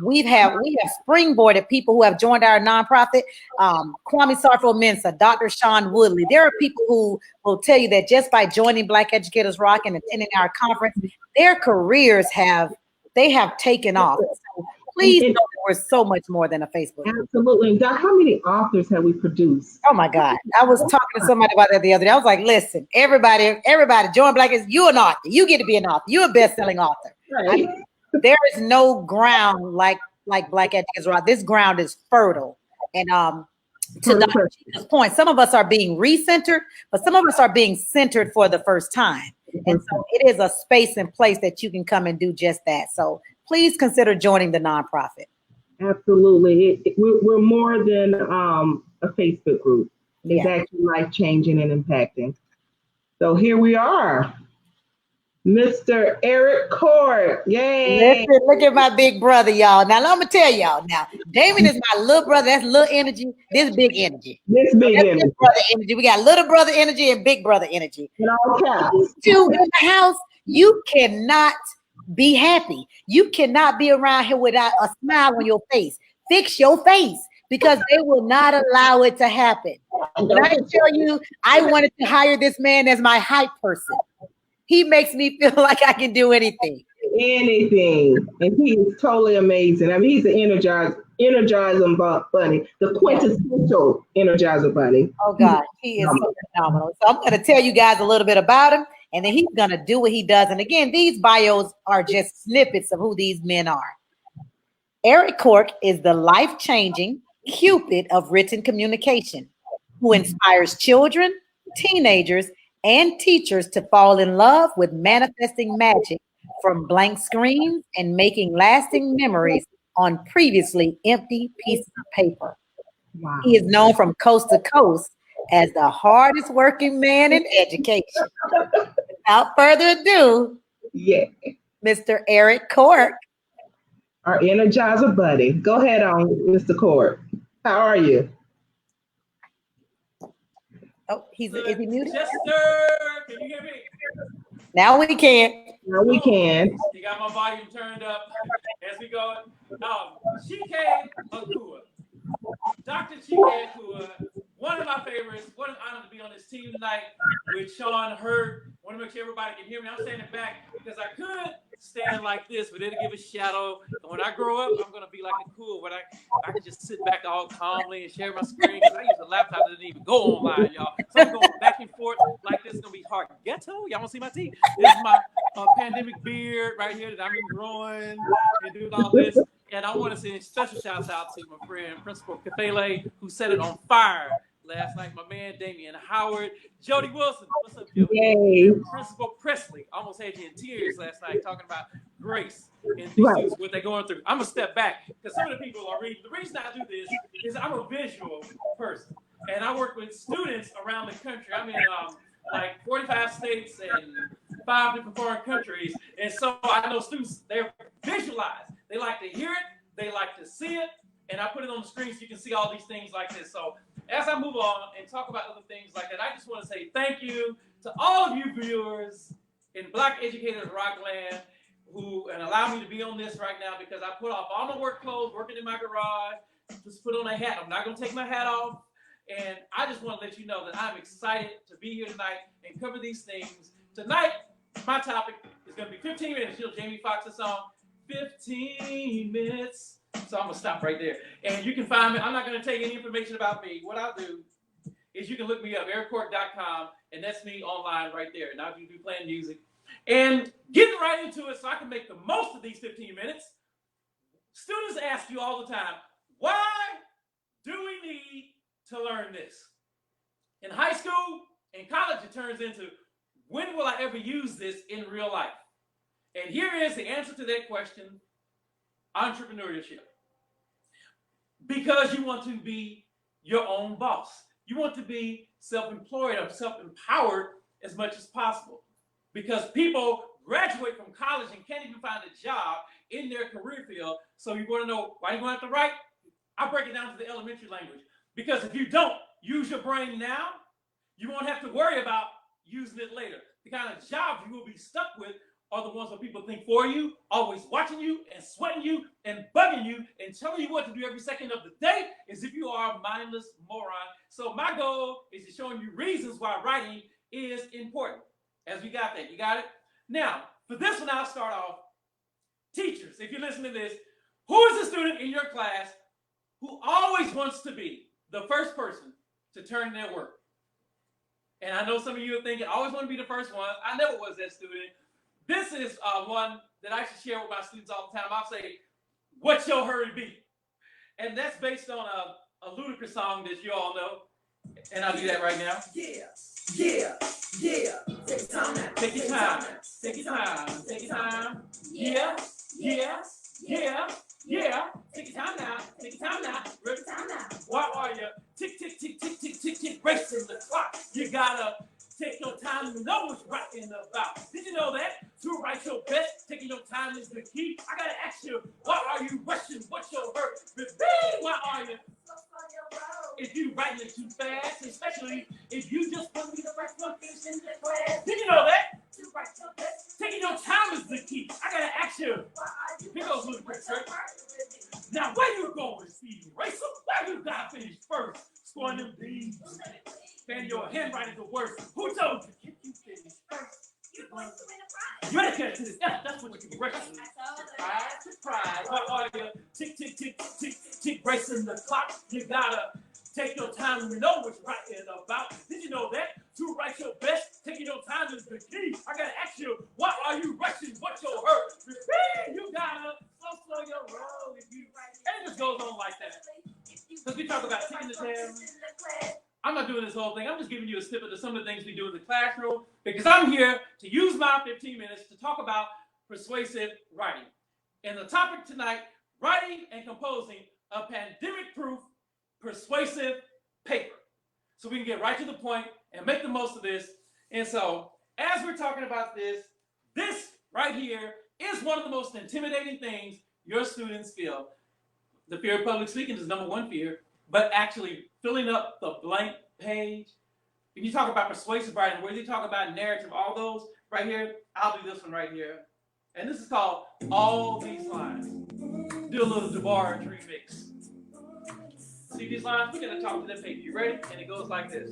We have springboarded people who have joined our nonprofit. Kwame Sarfo-Mensah, Dr. Sean Woodley. There are people who will tell you that just by joining Black Educators Rock and attending our conference, their careers have taken off. So please know that we're so much more than a Facebook group. Absolutely. And Doc, how many authors have we produced? Oh my God. I was talking to somebody about that the other day. I was like, listen, everybody, join Black. You're an author. You get to be an author. You're a best-selling author. Right. There is no ground like Black Educators Rock. This ground is fertile. And to Dr. Chika's point, some of us are being recentered, but some of us are being centered for the first time. And so it is a space and place that you can come and do just that. So please consider joining the nonprofit. Absolutely. We're more than a Facebook group. It's actually life-changing and impacting. So here we are, Mr. Eric Court. Yay! Listen, look at my big brother, y'all. Now, I'm gonna tell y'all. Now, Damon is my little brother. That's little energy. This big energy. This big That's energy. big brother energy. We got little brother energy and big brother energy. In all caps. These two in the house, you cannot be happy. You cannot be around here without a smile on your face. Fix your face because they will not allow it to happen. When I tell you, I wanted to hire this man as my hype person. He makes me feel like I can do anything. Anything. And he is totally amazing. I mean, he's the energizer bunny, the quintessential energizer bunny. Oh God, he is so phenomenal. So I'm going to tell you guys a little bit about him, and then he's going to do what he does. And again, these bios are just snippets of who these men are. Eric Cork is the life-changing Cupid of written communication, who inspires children, teenagers, and teachers to fall in love with manifesting magic from blank screens and making lasting memories on previously empty pieces of paper. Wow. He is known from coast to coast as the hardest working man in education. Without further ado, Yeah. Mr. Eric Cork. Our energizer buddy. Go ahead on, Mr. Court. How are you? Oh, is he muted? Chester, can you hear me? Now we can. Now we can. You got my volume turned up as we go. Chike Akua. Dr. Chike Akua, one of my favorites. What an honor to be on this team tonight with Sean Hurt. I want to make sure everybody can hear me. I'm standing back because I could stand like this, but it'll give a shadow. And when I grow up, I'm going to be like a cool, where I can just sit back all calmly and share my screen, because I use a laptop that didn't even go online, y'all. So I'm going back and forth like this. It's going to be hard. Ghetto? Y'all want to see my teeth? This is my pandemic beard right here that I've been growing and doing all this. And I want to send special shouts out to my friend, Principal Kafele, who set it on fire last night. My man, Damian Howard. Jody Wilson. What's up, Jody? Yay. Principal Presley. Almost had you in tears last night talking about grace and Right. what they're going through. I'm going to step back because some of the people are reading. The reason I do this is I'm a visual person. And I work with students around the country. I'm in like 45 states and 5 different foreign countries. And so I know students, they're visualized. They like to hear it. They like to see it. And I put it on the screen so you can see all these things like this. So as I move on and talk about other things like that, I just want to say thank you to all of you viewers in Black Educators Rockland who allow me to be on this right now, because I put off all my work clothes, working in my garage, just put on a hat. I'm not going to take my hat off. And I just want to let you know that I'm excited to be here tonight and cover these things. Tonight, my topic is going to be 15 minutes. You know Jamie Foxx's song, 15 minutes. So I'm going to stop right there. And you can find me. I'm not going to take any information about me. What I'll do is you can look me up, ericcourt.com, and that's me online right there. And I'll be playing music. And getting right into it so I can make the most of these 15 minutes. Students ask you all the time, why do we need to learn this? In high school, in college, it turns into, when will I ever use this in real life? And here is the answer to that question: entrepreneurship. Because you want to be your own boss. You want to be self-employed or self-empowered as much as possible. Because people graduate from college and can't even find a job in their career field. So you want to know why you're going to have to write? I break it down to the elementary language. Because if you don't use your brain now, you won't have to worry about using it later. The kind of jobs you will be stuck with are the ones where people think for you, always watching you and sweating you and bugging you and telling you what to do every second of the day, as if you are a mindless moron. So my goal is to show you reasons why writing is important. As we got that, you got it? Now, for this one, I'll start off. Teachers, if you listen to this, who is a student in your class who always wants to be the first person to turn in their work? And I know some of you are thinking, I always want to be the first one. I never was that student. This is one that I should share with my students all the time. I'll say, what's your hurry be? And that's based on a Ludacris song that you all know. And I'll do that right now. Yeah. Take your time now. Take your time. Take your time. Take your time. Yeah. Take your time now. Take your time now. Take your time now. Why are you tick, tick, tick, tick, tick, tick, tick, racing the clock? You gotta take your time and we know what's right and about. Did you know that? To write your best, taking your time is the key. I gotta ask you, why are you rushing? What's your hurt? Why are you? If you writing it too fast, especially if you just want to be the first one finished in the class. Did you know that? To write your best, taking your time is the key. I gotta ask you, here goes Little Chris, right? Now, where you going, Steve Racer? Where you gotta finish first? Scoring them B's. And your handwriting the worst. Who told you? If you finish first, you're going to win a prize. You better catch this. That's what you can rush. Surprise. Why are you tick, tick, tick, tick, tick, racing the clock? You gotta take your time and know what's right and about. Did you know that? To write your best, taking your time is the key. I gotta ask you, why are you rushing? What's your hurt? You gotta slow your roll if you write. And it just goes on like that. Because we talk about taking the time. I'm not doing this whole thing. I'm just giving you a snippet of some of the things we do in the classroom because I'm here to use my 15 minutes to talk about persuasive writing. And the topic tonight, writing and composing a pandemic-proof persuasive paper. So we can get right to the point and make the most of this. And so as we're talking about this right here is one of the most intimidating things your students feel. The fear of public speaking is number one fear, but actually filling up the blank page. If you talk about persuasive writing, where you talk about narrative, all those right here, I'll do this one right here. And this is called All These Lines. Do a little DeBarge remix. See these lines? We're going to talk to the paper. You ready? And it goes like this.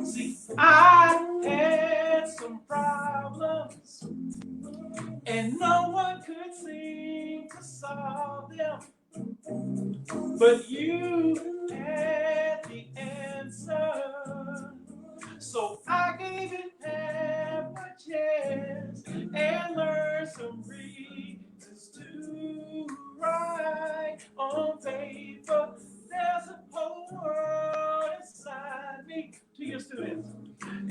See, I had some problems, and no one could seem to solve them. But you had the answer, so I gave it half a chance and learned some reasons to write on paper. There's a whole world inside me. To your students,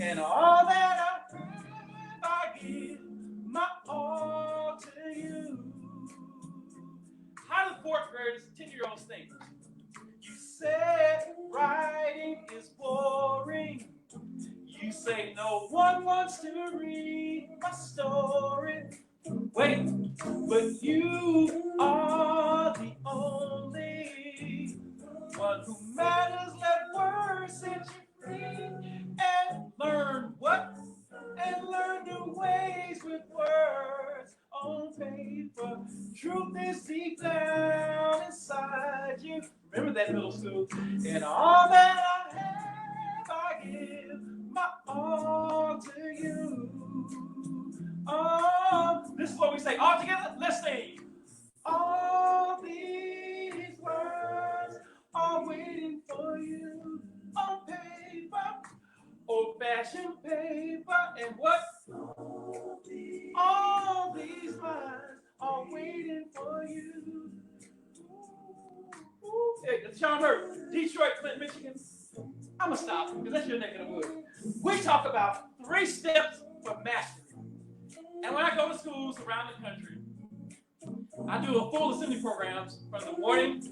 and all that I have, I give my all to you. How do fourth graders, 10-year-olds think? You said writing is boring. You say no one wants to read my story. Wait, but you are the only one who matters. Let words set you free and learn what? And learn new ways with words on paper. Truth is deep down inside you. Remember that, middle school? And all that I have, I give my all to you. Oh, this is what we say all together. Let's sing. All these words are waiting for you on paper. Old-fashioned paper, and what? All these lines are waiting for you. Hey, it's Sean Hurt, Detroit, Clinton, Michigan. I'm gonna stop because that's your neck of the woods. We talk about 3 steps for mastery. And when I go to schools around the country, I do a full assembly programs from the morning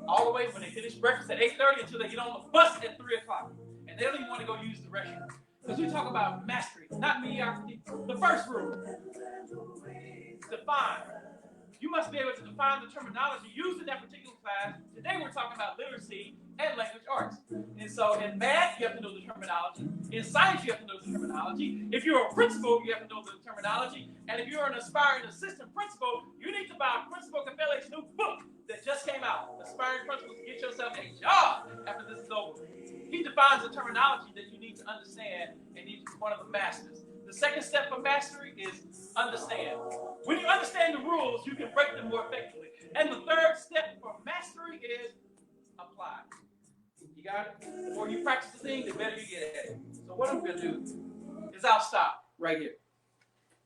all the way when they finish breakfast at 8:30 until they get on the bus at 3 o'clock. And they don't even want to go use the restroom. Because we talk about mastery, not mediocrity. The first rule, define. You must be able to define the terminology used in that particular class. Today we're talking about literacy and language arts. And so in math, you have to know the terminology. In science, you have to know the terminology. If you're a principal, you have to know the terminology. And if you're an aspiring assistant principal, you need to buy Principal Capelle's new book that just came out. Aspiring principals, get yourself a job after this is over. He defines the terminology that you need to understand, and he's one of the masters. The second step for mastery is understand. When you understand the rules, you can break them more effectively. And the third step for mastery is apply. You got it? The more you practice the thing, the better you get at it. So what I'm going to do is I'll stop right here.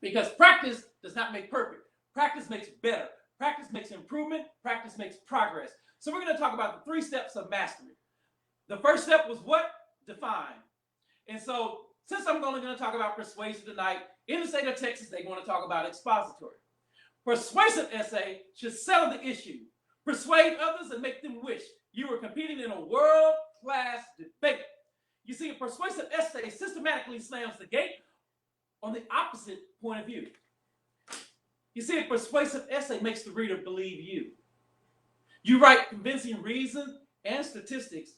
Because practice does not make perfect. Practice makes better. Practice makes improvement. Practice makes progress. So we're going to talk about the 3 steps of mastery. The first step was what? Define. And so since I'm only going to talk about persuasion tonight, in the state of Texas, they want to talk about expository. Persuasive essay should settle the issue, persuade others, and make them wish you were competing in a world-class debate. You see, persuasive essay systematically slams the gate on the opposite point of view. You see, a persuasive essay makes the reader believe you. You write convincing reasons and statistics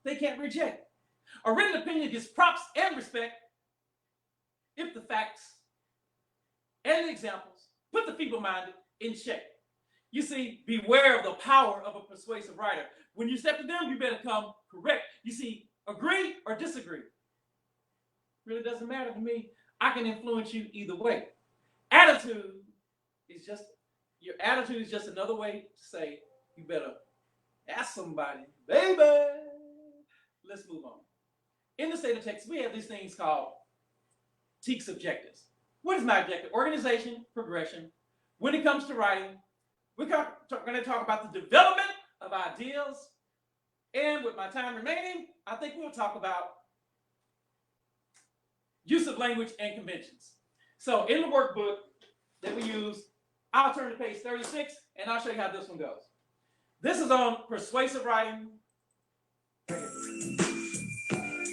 they can't reject. A written opinion gets props and respect if the facts and the examples put the feeble-minded in check. You see, beware of the power of a persuasive writer. When you step to them, you better come correct. You see, agree or disagree. Really doesn't matter to me. I can influence you either way. Your attitude is just another way to say, you better ask somebody, baby. Let's move on. In the state of Texas, we have these things called TEKS objectives. What is my objective? Organization, progression. When it comes to writing, we're going to talk about the development of ideas. And with my time remaining, I think we'll talk about use of language and conventions. So in the workbook that we use, I'll turn to page 36 and I'll show you how this one goes. This is on persuasive writing.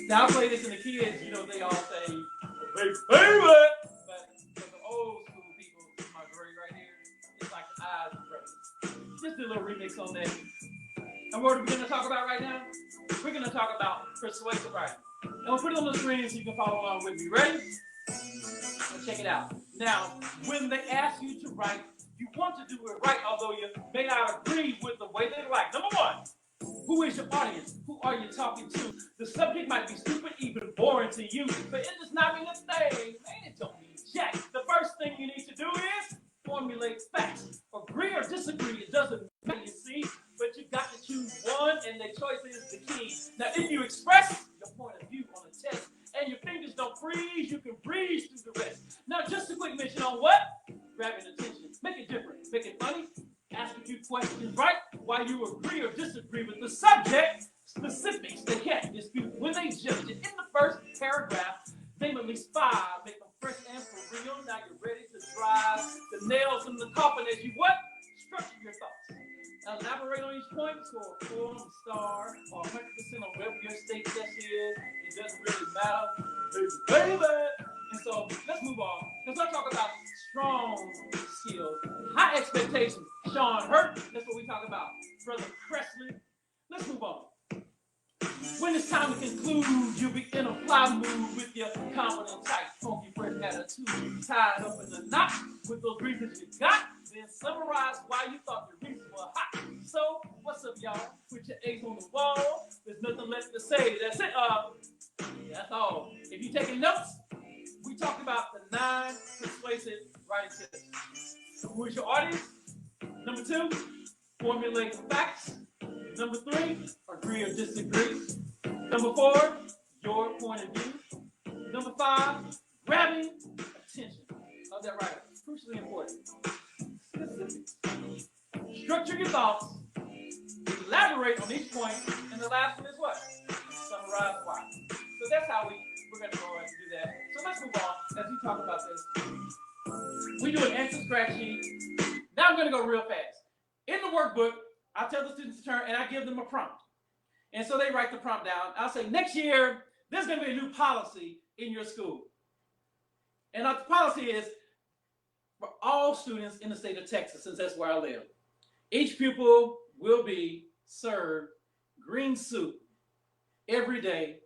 Now I play this in the kids, you know, they all say, baby, but for the old school people, my grade right here, it's like the eyes and brothers. Just do a little remix on that. And what are we going to talk about right now? We're going to talk about persuasive writing. And we'll put it on the screen so you can follow along with me. Ready? Let's check it out. Now, when they ask you to write, you want to do it right, although you may not agree with the way they write. Number one, who is your audience? Who are you talking to? The subject might be stupid, even boring to you, but it does not mean a thing. Man, it don't mean jack. The first thing you need to do is formulate facts. Agree or disagree, it doesn't matter, you see, but you got to choose one, and the choice is the key. Now, if you express your point of view on a test, and your fingers don't freeze, you can breeze through the rest. Now, just a quick mention on what? Grabbing attention. Make it different. Make it funny. Ask a few questions, right? Why you agree or disagree with the subject. Specifics they can't dispute when they judge it. In the first paragraph, name at least 5. Make them fresh and for real. Now you're ready to drive the nails in the coffin as you what? Structure your thoughts. Now, elaborate on each point. Score a 4 star or 100% on whatever your state test is. It doesn't really matter. Baby. And so let's move on. Because I talk about strong skills, high expectations. Sean Hurt, that's what we talk about. Brother Cressley. Let's move on. When it's time to conclude, you'll be in a fly mood with your confident type, funky fresh attitude, tied up in the knot with those reasons you got. Then summarize why you thought the reasons were hot. So, what's up, y'all? Put your A's on the wall. There's nothing left to say. That's it. That's all. If you're taking notes, we talked about the 9 persuasive writing tips. Who is your audience? Number 2, formulate facts. Number 3, agree or disagree. Number 4, your point of view. Number 5, grabbing attention of that writer. Crucially important. Specifics. Structure your thoughts. Elaborate on each point. And the last one is what? Summarize why. So that's how we're going to go ahead and do that. So let's move on as we talk about this. We do an answer scratch sheet. Now I'm going to go real fast. In the workbook, I tell the students to turn and I give them a prompt. And so they write the prompt down. I'll say, next year, there's going to be a new policy in your school. And the policy is for all students in the state of Texas, since that's where I live. Each pupil will be served green soup every day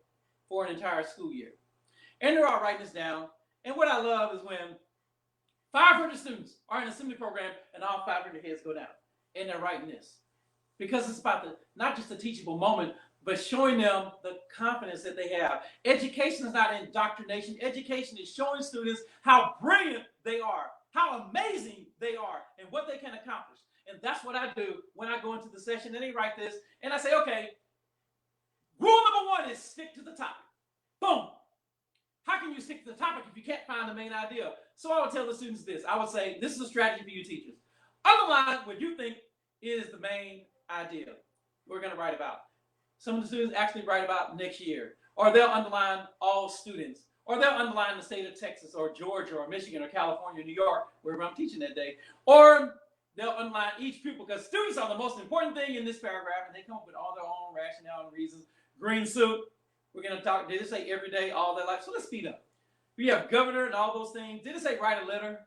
for an entire school year. And they're all writing this down. And what I love is when 500 students are in an assembly program and all 500 heads go down. And they're writing this. Because it's about not just the teachable moment, but showing them the confidence that they have. Education is not indoctrination. Education is showing students how brilliant they are, how amazing they are, and what they can accomplish. And that's what I do when I go into the session and they write this. And I say, okay, rule number 1 is stick to the topic. Boom. How can you stick to the topic if you can't find the main idea? So I would tell the students this. I would say, this is a strategy for you teachers. Underline what you think is the main idea we're going to write about. Some of the students actually write about next year, or they'll underline all students, or they'll underline the state of Texas or Georgia or Michigan or California, New York, wherever I'm teaching that day, or they'll underline each pupil, because students are the most important thing in this paragraph, and they come up with all their own rationale and reasons. Green soup, We're going to talk, did it say every day, all their life? So let's speed up. We have governor and all those things. Did it say write a letter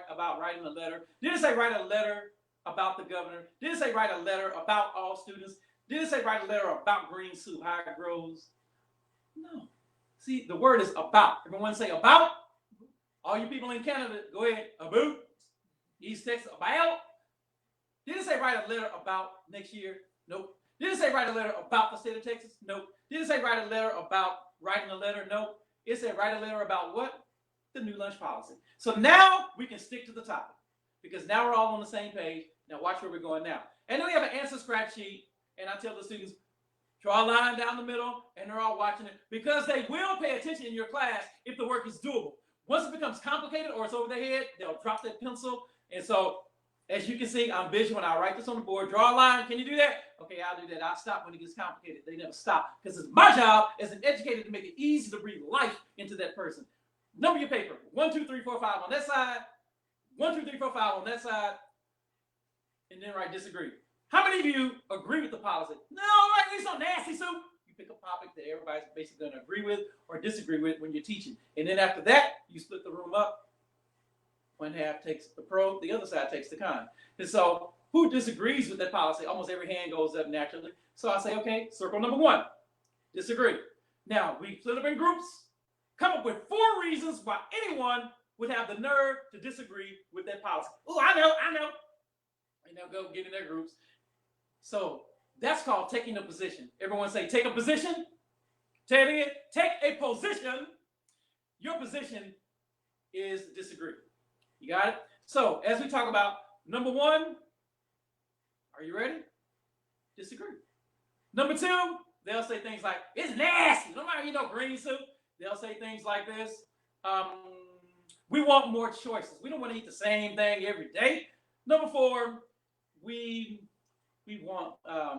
about writing a letter? Did it say write a letter about the governor? Did it say write a letter about all students? Did it say write a letter about green soup, how it grows? No. See, the word is about. Everyone say about. All you people in Canada, go ahead. About. East Texas, about. Did it say write a letter about next year? Nope. Did it say write a letter about the state of Texas? Nope. Did it say write a letter about writing a letter? Nope. It said write a letter about what? The new lunch policy. So now we can stick to the topic because now we're all on the same page. Now watch where we're going now. And then we have an answer scratch sheet, and I tell the students, draw a line down the middle, and they're all watching it because they will pay attention in your class if the work is doable. Once it becomes complicated or it's over their head, they'll drop that pencil. And so, as you can see, I'm visual when I write this on the board. Draw a line. Can you do that? Okay, I'll do that. I'll stop when it gets complicated. They never stop because it's my job as an educator to make it easy to breathe life into that person. Number your paper. 1, 2, 3, 4, 5 on that side. 1, 2, 3, 4, 5 on that side. And then write disagree. How many of you agree with the policy? No, right, it's so nasty soup. You pick a topic that everybody's basically going to agree with or disagree with when you're teaching. And then after that, you split the room up. One half takes the pro, the other side takes the con. And so who disagrees with that policy? Almost every hand goes up naturally. So I say, okay, circle number 1, disagree. Now, we split up in groups, come up with 4 reasons why anyone would have the nerve to disagree with that policy. Oh, I know. And they'll go get in their groups. So that's called taking a position. Everyone say, take a position. Say it again. Take a position. Your position is disagree. You got it? So as we talk about number 1, are you ready? Disagree. Number 2, they'll say things like, it's nasty. Nobody eat no green soup. They'll say things like this. We want more choices. We don't want to eat the same thing every day. Number 4, we want,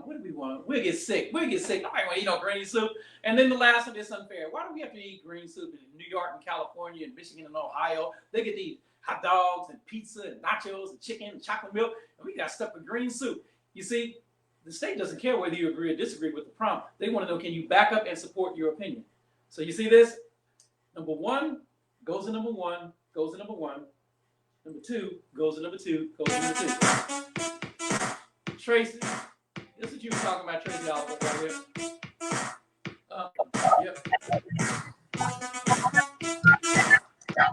what do we want? We'll get sick. Nobody want to eat no green soup. And then the last one is unfair. Why do we have to eat green soup in New York and California and Michigan and Ohio? They get to eat hot dogs and pizza and nachos and chicken and chocolate milk, and we got stuff with green soup. You see, the state doesn't care whether you agree or disagree with the prompt. They want to know, can you back up and support your opinion? So you see this? Number 1 goes to number 1, goes to number 1. Number 2 goes to number 2, goes to number 2. Tracy, this is what you were talking about, Tracy Oliver, right here. Yep.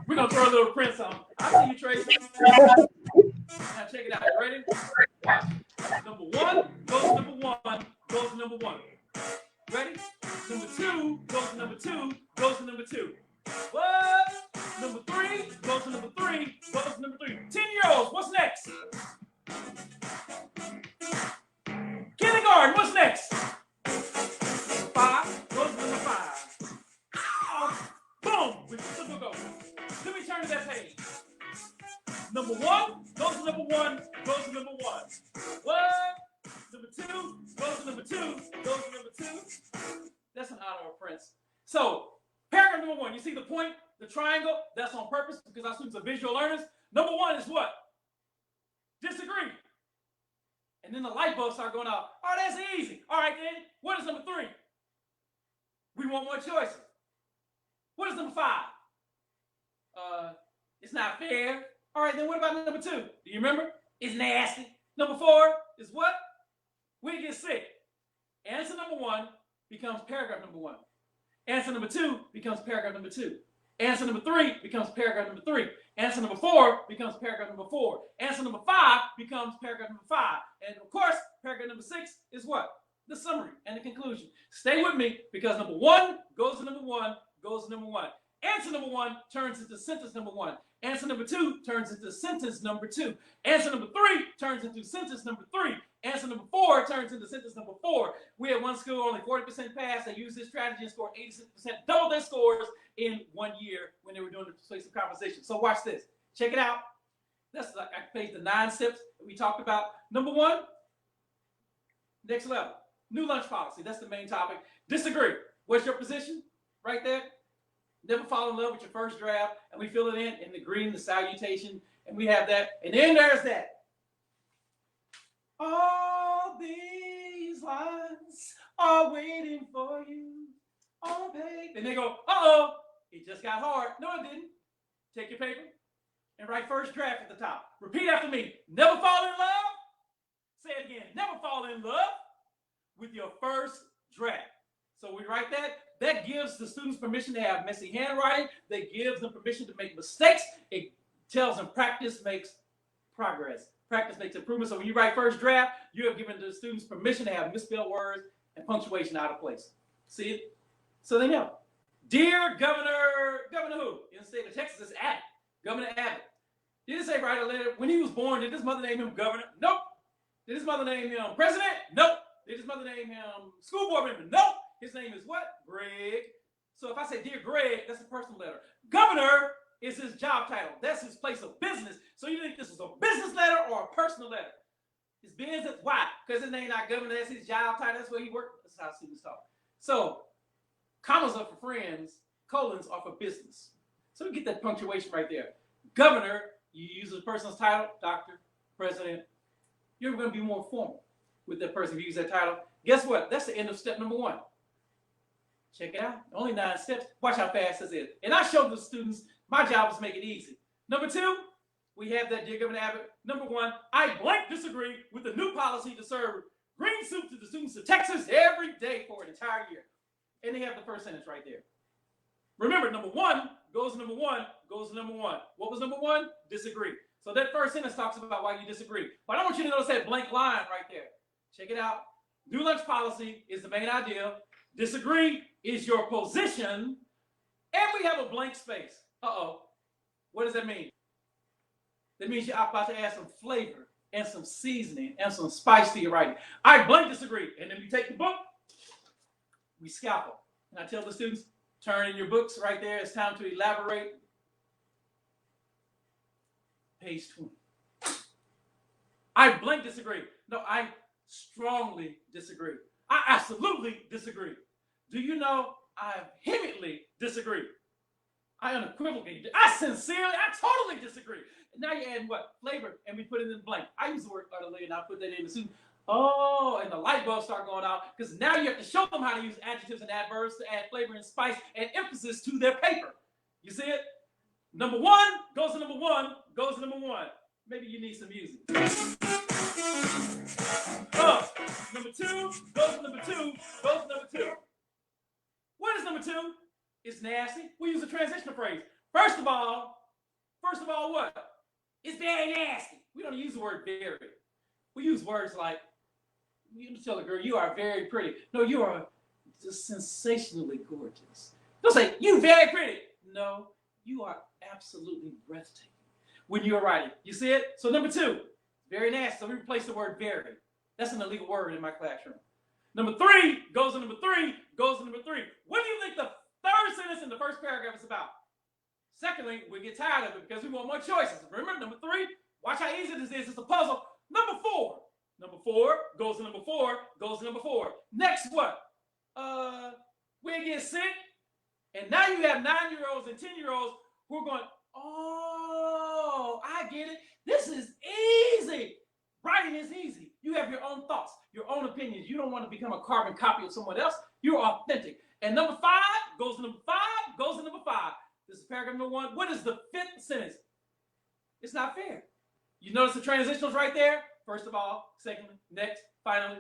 We're going to throw a little Prince on. I see you, Tracy. Now check it out. You ready? Watch. Number 1 goes to number 1, goes to number 1. Ready? Number 2 goes to number 2, goes to number 2. What? Number 3 goes to number 3, goes to number 3. 10-year-olds, what's next? Kindergarten, what's next? 5 goes to number 5. Ow! Boom! Let's go. Let me turn to that page. Number 1 goes to number 1, goes to number 1. What? Number 2 goes to number 2, goes to number 2. That's an honor of Prince. So, paragraph number 1, you see the point, the triangle? That's on purpose because our students are visual learners. Number 1 is what? Disagree. And then the light bulbs start going off. Oh, that's easy. All right, then. What is number 3? We want more choices. What is number 5? It's not fair. All right, then what about number 2? Do you remember? It's nasty. Number 4 is what? We get sick. Answer number 1 becomes paragraph number 1. Answer number 2 becomes paragraph number 2. Answer number 3 becomes paragraph number 3. Answer number 4 becomes paragraph number 4. Answer number 5 becomes paragraph number 5. And of course, paragraph number 6 is what? The summary and the conclusion. Stay with me because number 1 goes to number 1, goes to number 1. Answer number 1 turns into sentence number 1. Answer number 2 turns into sentence number 2. Answer number 3 turns into sentence number 3. Answer number 4 turns into sentence number 4. We had one school only 40% pass. They used this strategy and scored 86%, double their scores in 1 year when they were doing the persuasive conversation. So watch this. Check it out. That's like I page the 9 steps that we talked about. Number 1, next level. New lunch policy. That's the main topic. Disagree. What's your position? Right there. Never fall in love with your first draft, and we fill it in the greeting, the salutation, and we have that. And then there's that. All these lines are waiting for you. On page. And they go, uh-oh, it just got hard. No, it didn't. Take your paper and write first draft at the top. Repeat after me. Never fall in love. Say it again. Never fall in love with your first draft. So we write that. That gives the students permission to have messy handwriting. That gives them permission to make mistakes. It tells them practice makes progress. Practice makes improvement. So when you write first draft, you have given the students permission to have misspelled words and punctuation out of place. See it? So they know. Dear Governor who? In the state of Texas, it's Abbott. Governor Abbott. Did it say write a letter? When he was born, did his mother name him governor? Nope. Did his mother name him president? Nope. Did his mother name him school board member? Nope. His name is what? Greg. So if I say Dear Greg, that's a personal letter. Governor is his job title. That's his place of business. So you think this is a business letter or a personal letter? His business, why? Because his name not governor, that's his job title, that's where he worked. That's how students talk. So commas are for friends, colons are for business. So we get that punctuation right there. Governor, you use a person's title, doctor, president. You're going to be more formal with that person if you use that title. Guess what? That's the end of step number 1. Check it out. Only 9 steps. Watch how fast this is. And I showed the students, my job is to make it easy. Number 2, we have that, Dear Governor Abbott. Number 1, I blank disagree with the new policy to serve green soup to the students of Texas every day for an entire year. And they have the first sentence right there. Remember, number 1 goes to number 1, goes to number 1. What was number 1? Disagree. So that first sentence talks about why you disagree. But I want you to notice that blank line right there. Check it out. New lunch policy is the main idea. Disagree is your position. And we have a blank space. Uh-oh. What does that mean? That means you're about to add some flavor and some seasoning and some spice to your writing. I blank disagree. And then we take the book, we scalpel. And I tell the students, turn in your books right there. It's time to elaborate. Page 20. I blank disagree. No, I strongly disagree. I absolutely disagree. Do you know I vehemently disagree? I unequivocally, I sincerely, I totally disagree. And now you're adding what? Flavor, and we put it in blank. I use the word utterly, and I put that in the student. Oh, and the light bulbs start going out because now you have to show them how to use adjectives and adverbs to add flavor and spice and emphasis to their paper. You see it? Number 1 goes to number 1, goes to number 1. Maybe you need some music. Number 2 goes to number 2, goes to number 2. What is number 2? It's nasty. We use a transitional phrase. First of all, what? It's very nasty. We don't use the word very. We use words like, you tell a girl, you are very pretty. No, you are just sensationally gorgeous. Don't say, you very pretty. No, you are absolutely breathtaking when you're writing. You see it? So number 2, very nasty. So we replace the word very. That's an illegal word in my classroom. Number 3 goes to number 3, goes to number 3. What do you think the third sentence in the first paragraph is about? Secondly, we get tired of it because we want more choices. Remember, number 3, watch how easy this is. It's a puzzle. Number 4. Number 4 goes to number 4, goes to number 4. Next, what? We get sick. And now you have 9-year-olds and 10-year-olds who are going, oh, I get it. This is easy. Writing is easy. You have your own thoughts, your own opinions. You don't want to become a carbon copy of someone else. You're authentic. And number 5 goes to number 5, goes to number 5. This is paragraph number 1. What is the 5th sentence? It's not fair. You notice the transitionals right there? First of all, secondly, next, finally.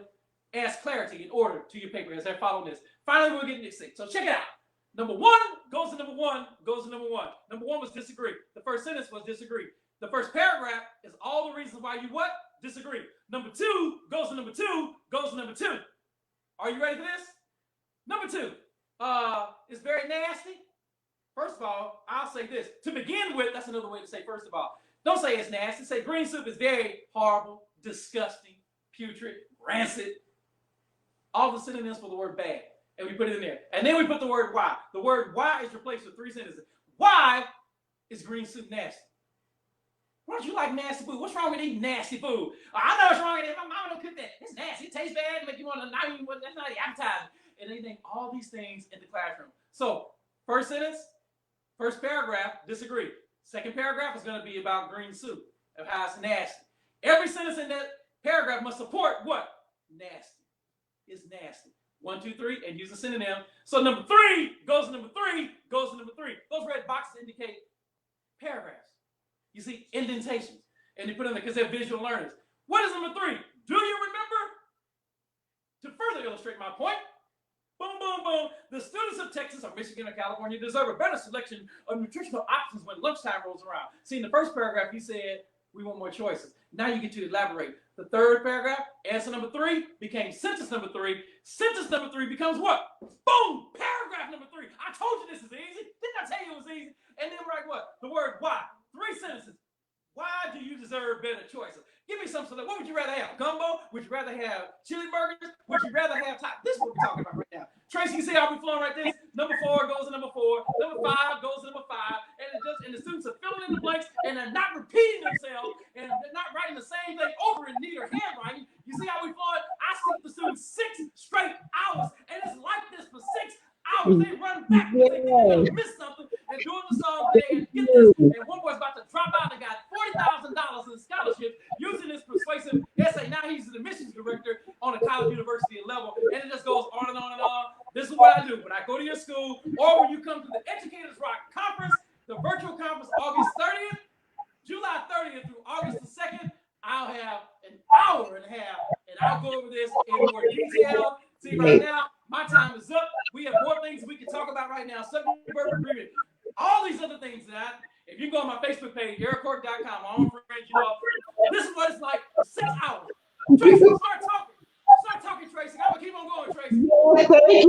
Adds clarity and order to your paper as I follow this. Finally, we'll get next thing. So check it out. Number 1 goes to number 1, goes to number 1. Number 1 was disagree. The first sentence was disagree. The first paragraph is all the reasons why you what? Disagree. Number 2 goes to number 2, goes to number 2. Are you ready for this? Number 2, it's very nasty. First of all, I'll say this. To begin with, that's another way to say first of all. Don't say it's nasty. Say green soup is very horrible, disgusting, putrid, rancid. All the synonyms for the word bad. And we put it in there. And then we put the word why. The word why is replaced with 3 sentences. Why is green soup nasty? Why don't you like nasty food? What's wrong with eating nasty food? I know what's wrong with it. My mama don't cook that. It's nasty. It tastes bad. It make you want to not even. That's not appetizing. And anything. All these things in the classroom. So first sentence, first paragraph, disagree. Second paragraph is going to be about green soup and how it's nasty. Every sentence in that paragraph must support what? Nasty. It's nasty. 1, 2, 3, and use a synonym. So number 3 goes to number 3, goes to number 3. Those red boxes indicate paragraphs. You see indentations, and they put in there because they're visual learners. What is number 3? Do you remember? To further illustrate my point, boom, boom, boom. The students of Texas or Michigan or California deserve a better selection of nutritional options when lunchtime rolls around. See, in the first paragraph, you said we want more choices. Now you get to elaborate. The third paragraph, answer number 3, became sentence number 3. Sentence number 3 becomes what? Boom! Paragraph number 3. I told you this is easy. Didn't I tell you it was easy? And then write what? The word why. 3 sentences. Why do you deserve better choices? Give me some. What would you rather have? Gumbo? Would you rather have chili burgers? Would you rather have top? This is what we're talking about right now. Tracy, you see how we're flowing right this? Number 4 goes to number 4. Number 5 goes to number 5. And the students are filling in the blanks and they're not repeating themselves and they're not writing the same thing over in neater handwriting. You see how we flowing? I sit the students 6 straight hours and it's like this for 6 hours. They run back because they think they're going to miss something and doing the song today and get this. And one boy's about to drop out and got $40,000 in scholarship using this persuasive essay. Now he's the admissions director on a college university level. And it just goes on and on and on. This is what I do. When I go to your school or when you come to the Educators Rock Conference, the virtual conference, August 30th, July 30th through August the 2nd, I'll have an hour and a half and I'll go over this in more detail. See, right now, my time is up. We have more things we can talk about right now. Subject verb agreement. All these other things that if you go on my Facebook page, ericcork.com, my own friends, you know, this is what it's like for 6 hours. Tracy, start talking. Start talking, Tracy. I'm gonna keep on going, Tracy. Thank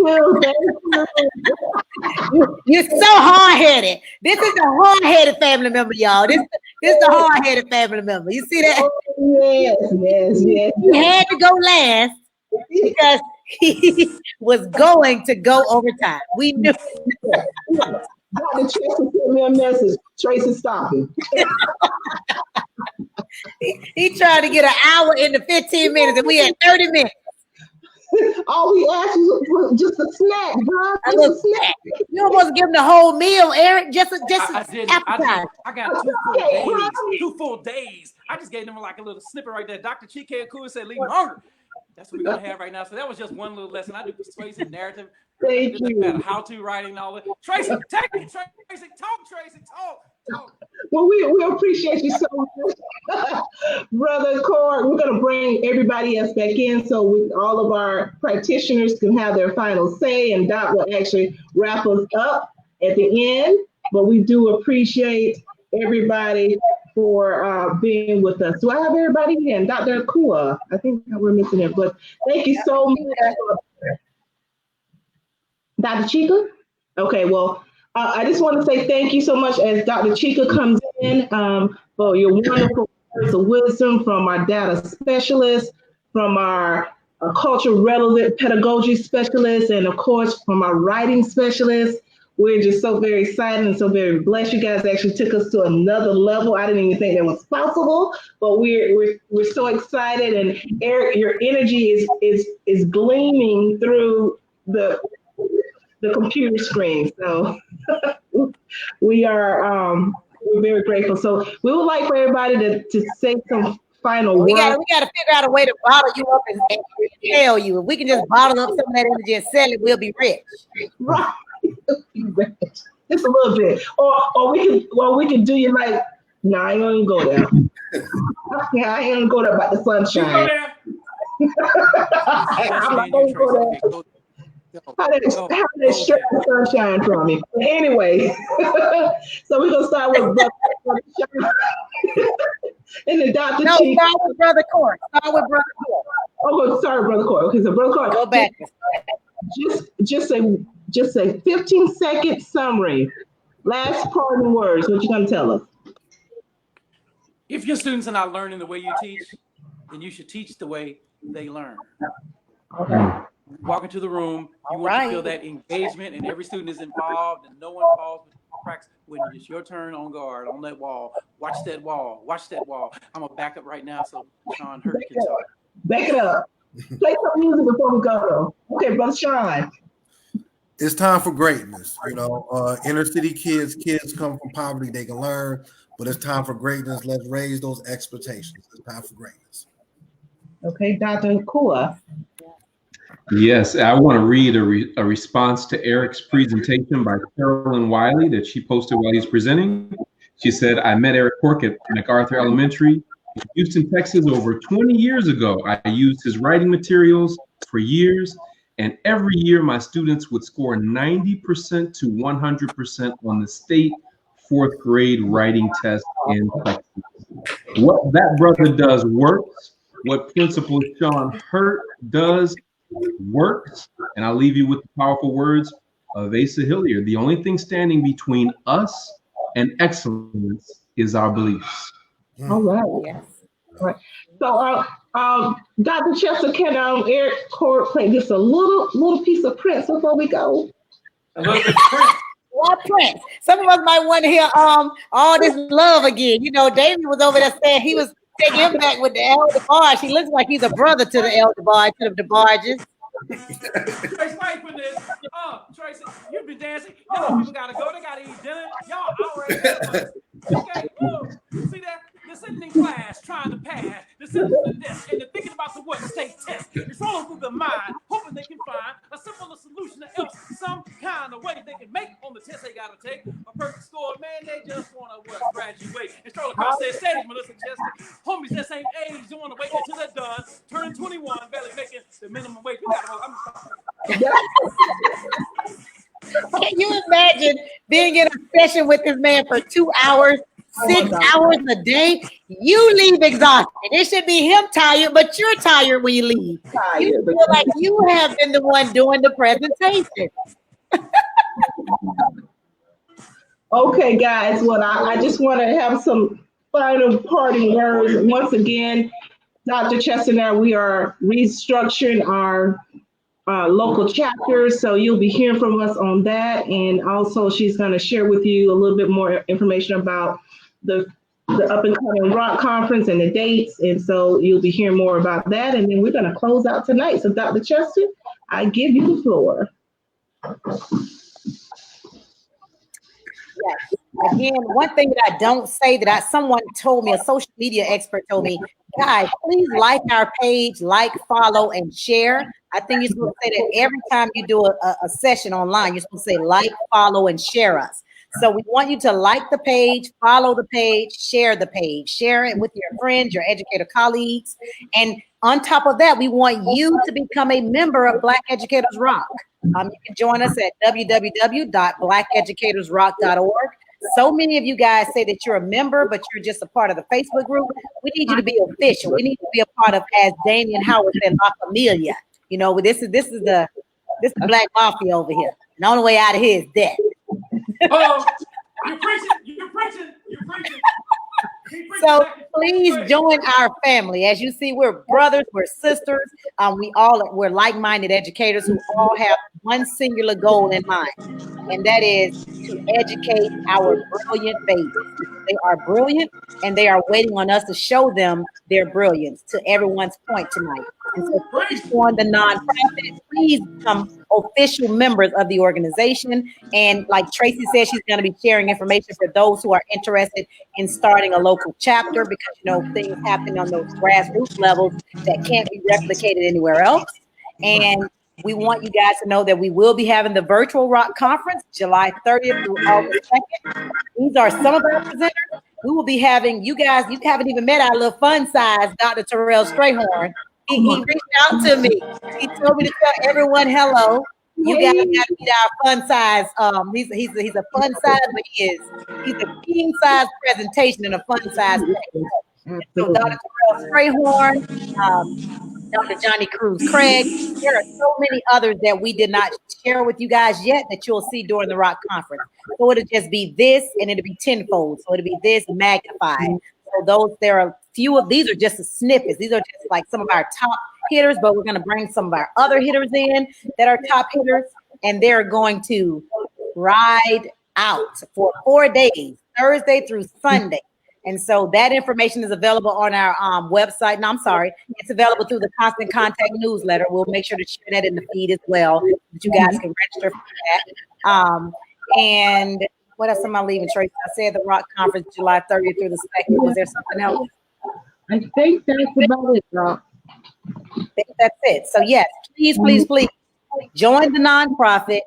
you. You're so hard-headed. This is a hard-headed family member, y'all. This is the hard-headed family member. You see that? Yes. He had to go last because he was going to go overtime. We knew. Dr. Tracy sent me a message. Tracy, stop him. He tried to get an hour into 15 minutes, and we had 30 minutes. All we asked was just a snack, bro. A little snack. You almost give him the whole meal, Eric. Just appetizer. I got 2 full days. I just gave them like a little snippet right there. Dr. Chike Akua said, leave them hungry. That's what we're going to have right now. So that was just one little lesson. I do persuasive narrative. Thank you. How-to writing and all that. Tracy, take it. Tracy, talk, Tracy, talk. Well, we appreciate you so much, Brother Cord. We're going to bring everybody else back in so all of our practitioners can have their final say, and Doc will actually wrap us up at the end. But we do appreciate everybody for being with us. Do I have everybody again? Dr. Akua, I think we're missing it, but thank you so much. Dr. Chika? Okay, well, I just want to say thank you so much as Dr. Chika comes in for your wonderful words of wisdom from our data specialist, from our cultural relevant pedagogy specialist, and of course from our writing specialist. We're just so very excited and so very blessed. You guys actually took us to another level. I didn't even think that was possible, but we're so excited. And Eric, your energy is gleaming through the computer screen. So we are we're very grateful. So we would like for everybody to say some final words. We got to figure out a way to bottle you up and tell you. If we can just bottle up some of that energy and sell it, we'll be rich. Right. Just a little bit. Or we can do you like, no, I ain't gonna go there. I ain't gonna go there about the sunshine. I'm not gonna go there. How they strip the sunshine from me. But anyway, so we're gonna start with Brother Sean. And then Dr. No, Chief. start with Brother Court. Start with Brother Court. Oh, sorry, Brother Court. Okay, so Brother Court. Go back. Just a 15-second summary. Last parting words. What you gonna tell us? If your students are not learning the way you teach, then you should teach the way they learn. Okay. Walk into the room, you want to feel that engagement, and every student is involved, and no one falls between the cracks when it's your turn on guard on that wall. Watch that wall. Watch that wall. I'm gonna back up right now so Sean Hurt can talk. Back it up. Play some music before we go, though. Okay, Brother Sean. It's time for greatness. You know, inner city kids come from poverty, they can learn, but it's time for greatness. Let's raise those expectations. It's time for greatness. Okay, Dr. Kua. Yes, I want to read a response to Eric's presentation by Carolyn Wiley that she posted while he's presenting. She said, I met Eric Cork at MacArthur Elementary in Houston, Texas over 20 years ago. I used his writing materials for years, and every year my students would score 90% to 100% on the state fourth grade writing test in Texas. What that brother does works. What Principal Sean Hurt does works. And I'll leave you with the powerful words of Asa Hilliard. The only thing standing between us and excellence is our beliefs. All right. Yes. All right. So, Dr. Chester, can Eric Cord play just a little piece of Prince before we go? A little bit of Prince. Why Prince? Some of us might want to hear all this love again. You know, David was over there saying he was taking him back with the El DeBarge. He looks like he's a brother to the El DeBarge, to the DeBarges. Tracy, wait for this. Tracy, you've been dancing. Y'all people gotta go. They gotta eat dinner. Y'all already there. Okay, see that? They're sitting in class trying to pass. They're sitting at the desk and they're thinking about the what state test. It's rolling through their mind, hoping they can find a simpler solution to else some kind of way they can make on the test they gotta take. A perfect score, man, they just wanna graduate. And stroll across their stage, Melissa Chester. Homies that same age, don't wanna wait until they're done. Turning 21, barely making the minimum wage. We gotta Can you imagine being in a session with this man for 2 hours, 6 hours a day? You leave exhausted. It should be him tired, but you're tired when you leave. You feel like you have been the one doing the presentation. Okay, guys. Well, I just want to have some final parting words. Once again, Dr. Chester and I, we are restructuring our local chapters, so you'll be hearing from us on that. And also, she's going to share with you a little bit more information about the up and coming Rock Conference and the dates. And so you'll be hearing more about that. And then we're going to close out tonight. So, Dr. Chester, I give you the floor. Yes. Again, one thing that I don't say that someone told me, a social media expert told me, guys, please like our page, like, follow, and share. I think you're supposed to say that every time you do a session online, you're supposed to say like, follow, and share us. So we want you to like the page, follow the page, share it with your friends, your educator colleagues. And on top of that, we want you to become a member of Black Educators Rock. You can join us at www.blackeducatorsrock.org. So many of you guys say that you're a member, but you're just a part of the Facebook group. We need you to be official. We need to be a part of, as Damian Howard said, La Familia. You know, this is the Black Mafia over here. And the only way out of here is death. Oh, you're preaching. So please join our family. As you see, we're brothers, we're sisters. We're like-minded educators who all have one singular goal in mind, and that is to educate our brilliant babies. They are brilliant, and they are waiting on us to show them their brilliance, to everyone's point tonight. And so please join the nonprofit. Please become official members of the organization. And like Tracy said, she's going to be sharing information for those who are interested in starting a local chapter, because, you know, things happen on those grassroots levels that can't be replicated anywhere else. And we want you guys to know that we will be having the virtual Rock Conference July 30th through August 2nd. These are some of our presenters. We will be having, you guys, you haven't even met our little fun size, Dr. Terrell Strayhorn. He reached out to me. He told me to tell everyone hello. You guys got to meet our fun size. He's a fun size, but he's a king size presentation and a fun size. So Dr. Terrell Strayhorn, Dr. Johnny Cruz Craig. There are so many others that we did not share with you guys yet that you'll see during the Rock Conference. So it'll just be this, and it'll be tenfold. So it'll be this magnified. So there are few of these are just the snippets. These are just like some of our top hitters, but we're going to bring some of our other hitters in that are top hitters, and they're going to ride out for 4 days, Thursday through Sunday. And so that information is available on our website. No, I'm sorry. It's available through the Constant Contact newsletter. We'll make sure to share that in the feed as well, so that you guys can register for that. And what else am I leaving, Tracy? I said the Rock Conference, July 30th through the 2nd. Was there something else? I think that's about it, y'all. think that's it. So yes, please, please, please join the nonprofit.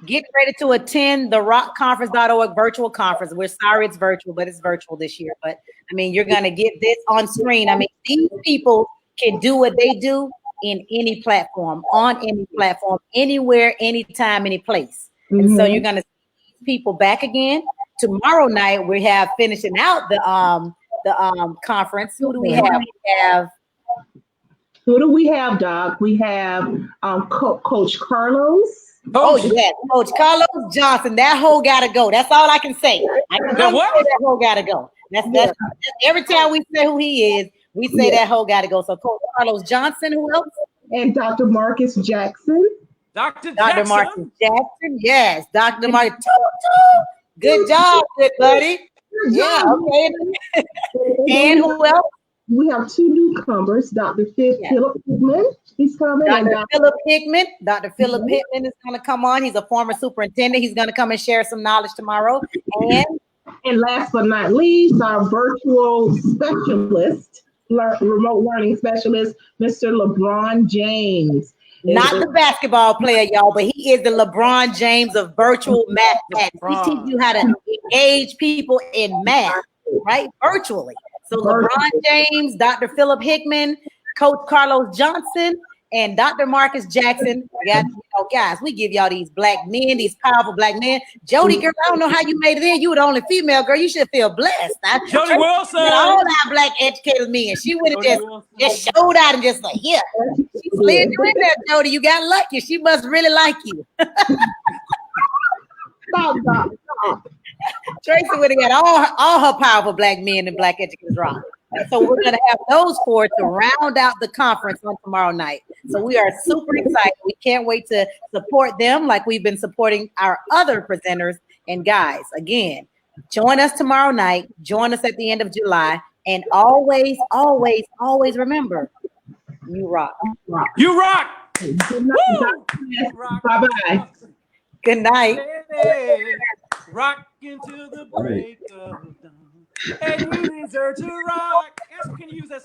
Get ready to attend the rockconference.org virtual conference. We're sorry it's virtual, but it's virtual this year. But I mean, you're going to get this on screen. I mean, these people can do what they do in any platform, on any platform, anywhere, anytime, any place. And so you're going to see these people back again. Tomorrow night, we have finishing out the conference. Who do we have? Who do we have, Doc? We have Coach Carlos. Oh, yes, Coach Carlos Johnson. That hoe got to go. That's all I can say. I can say that hoe got to go. That's every time we say who he is, we say that hoe got to go. So Coach Carlos Johnson, who else? And Dr. Marcus Jackson. Dr. Marcus Jackson, yes. Dr. Marcus. Good job, good buddy. Yeah, okay. And who else? We have two newcomers, Dr. Philip Hickman. He's coming. Dr. Philip Hickman. Dr. Philip Hickman is going to come on. He's a former superintendent. He's going to come and share some knowledge tomorrow. And last but not least, our virtual specialist, remote learning specialist, Mr. LeBron James. Not the basketball player, y'all, but he is the LeBron James of virtual math. He teaches you how to engage people in math, right? Virtually. So LeBron James, Dr. Philip Hickman, Coach Carlos Johnson, and Dr. Marcus Jackson. Guys, we give y'all these black men, these powerful black men. Jody, girl, I don't know how you made it in. You were the only female, girl. You should feel blessed. Jody Wilson. All our black educators men. She would have just showed out and just like, yeah. She slid you in there, Jody. You got lucky. She must really like you. Tracy would have got all her powerful black men and black educators wrong. So we're going to have those four to round out the conference on tomorrow night. So we are super excited. We can't wait to support them like we've been supporting our other presenters. And guys, again, join us tomorrow night. Join us at the end of July. And always, always, always remember, you rock. You rock. Bye-bye. Good night. Rock into the break of dawn. And you deserve to rock. Yes, we can use that.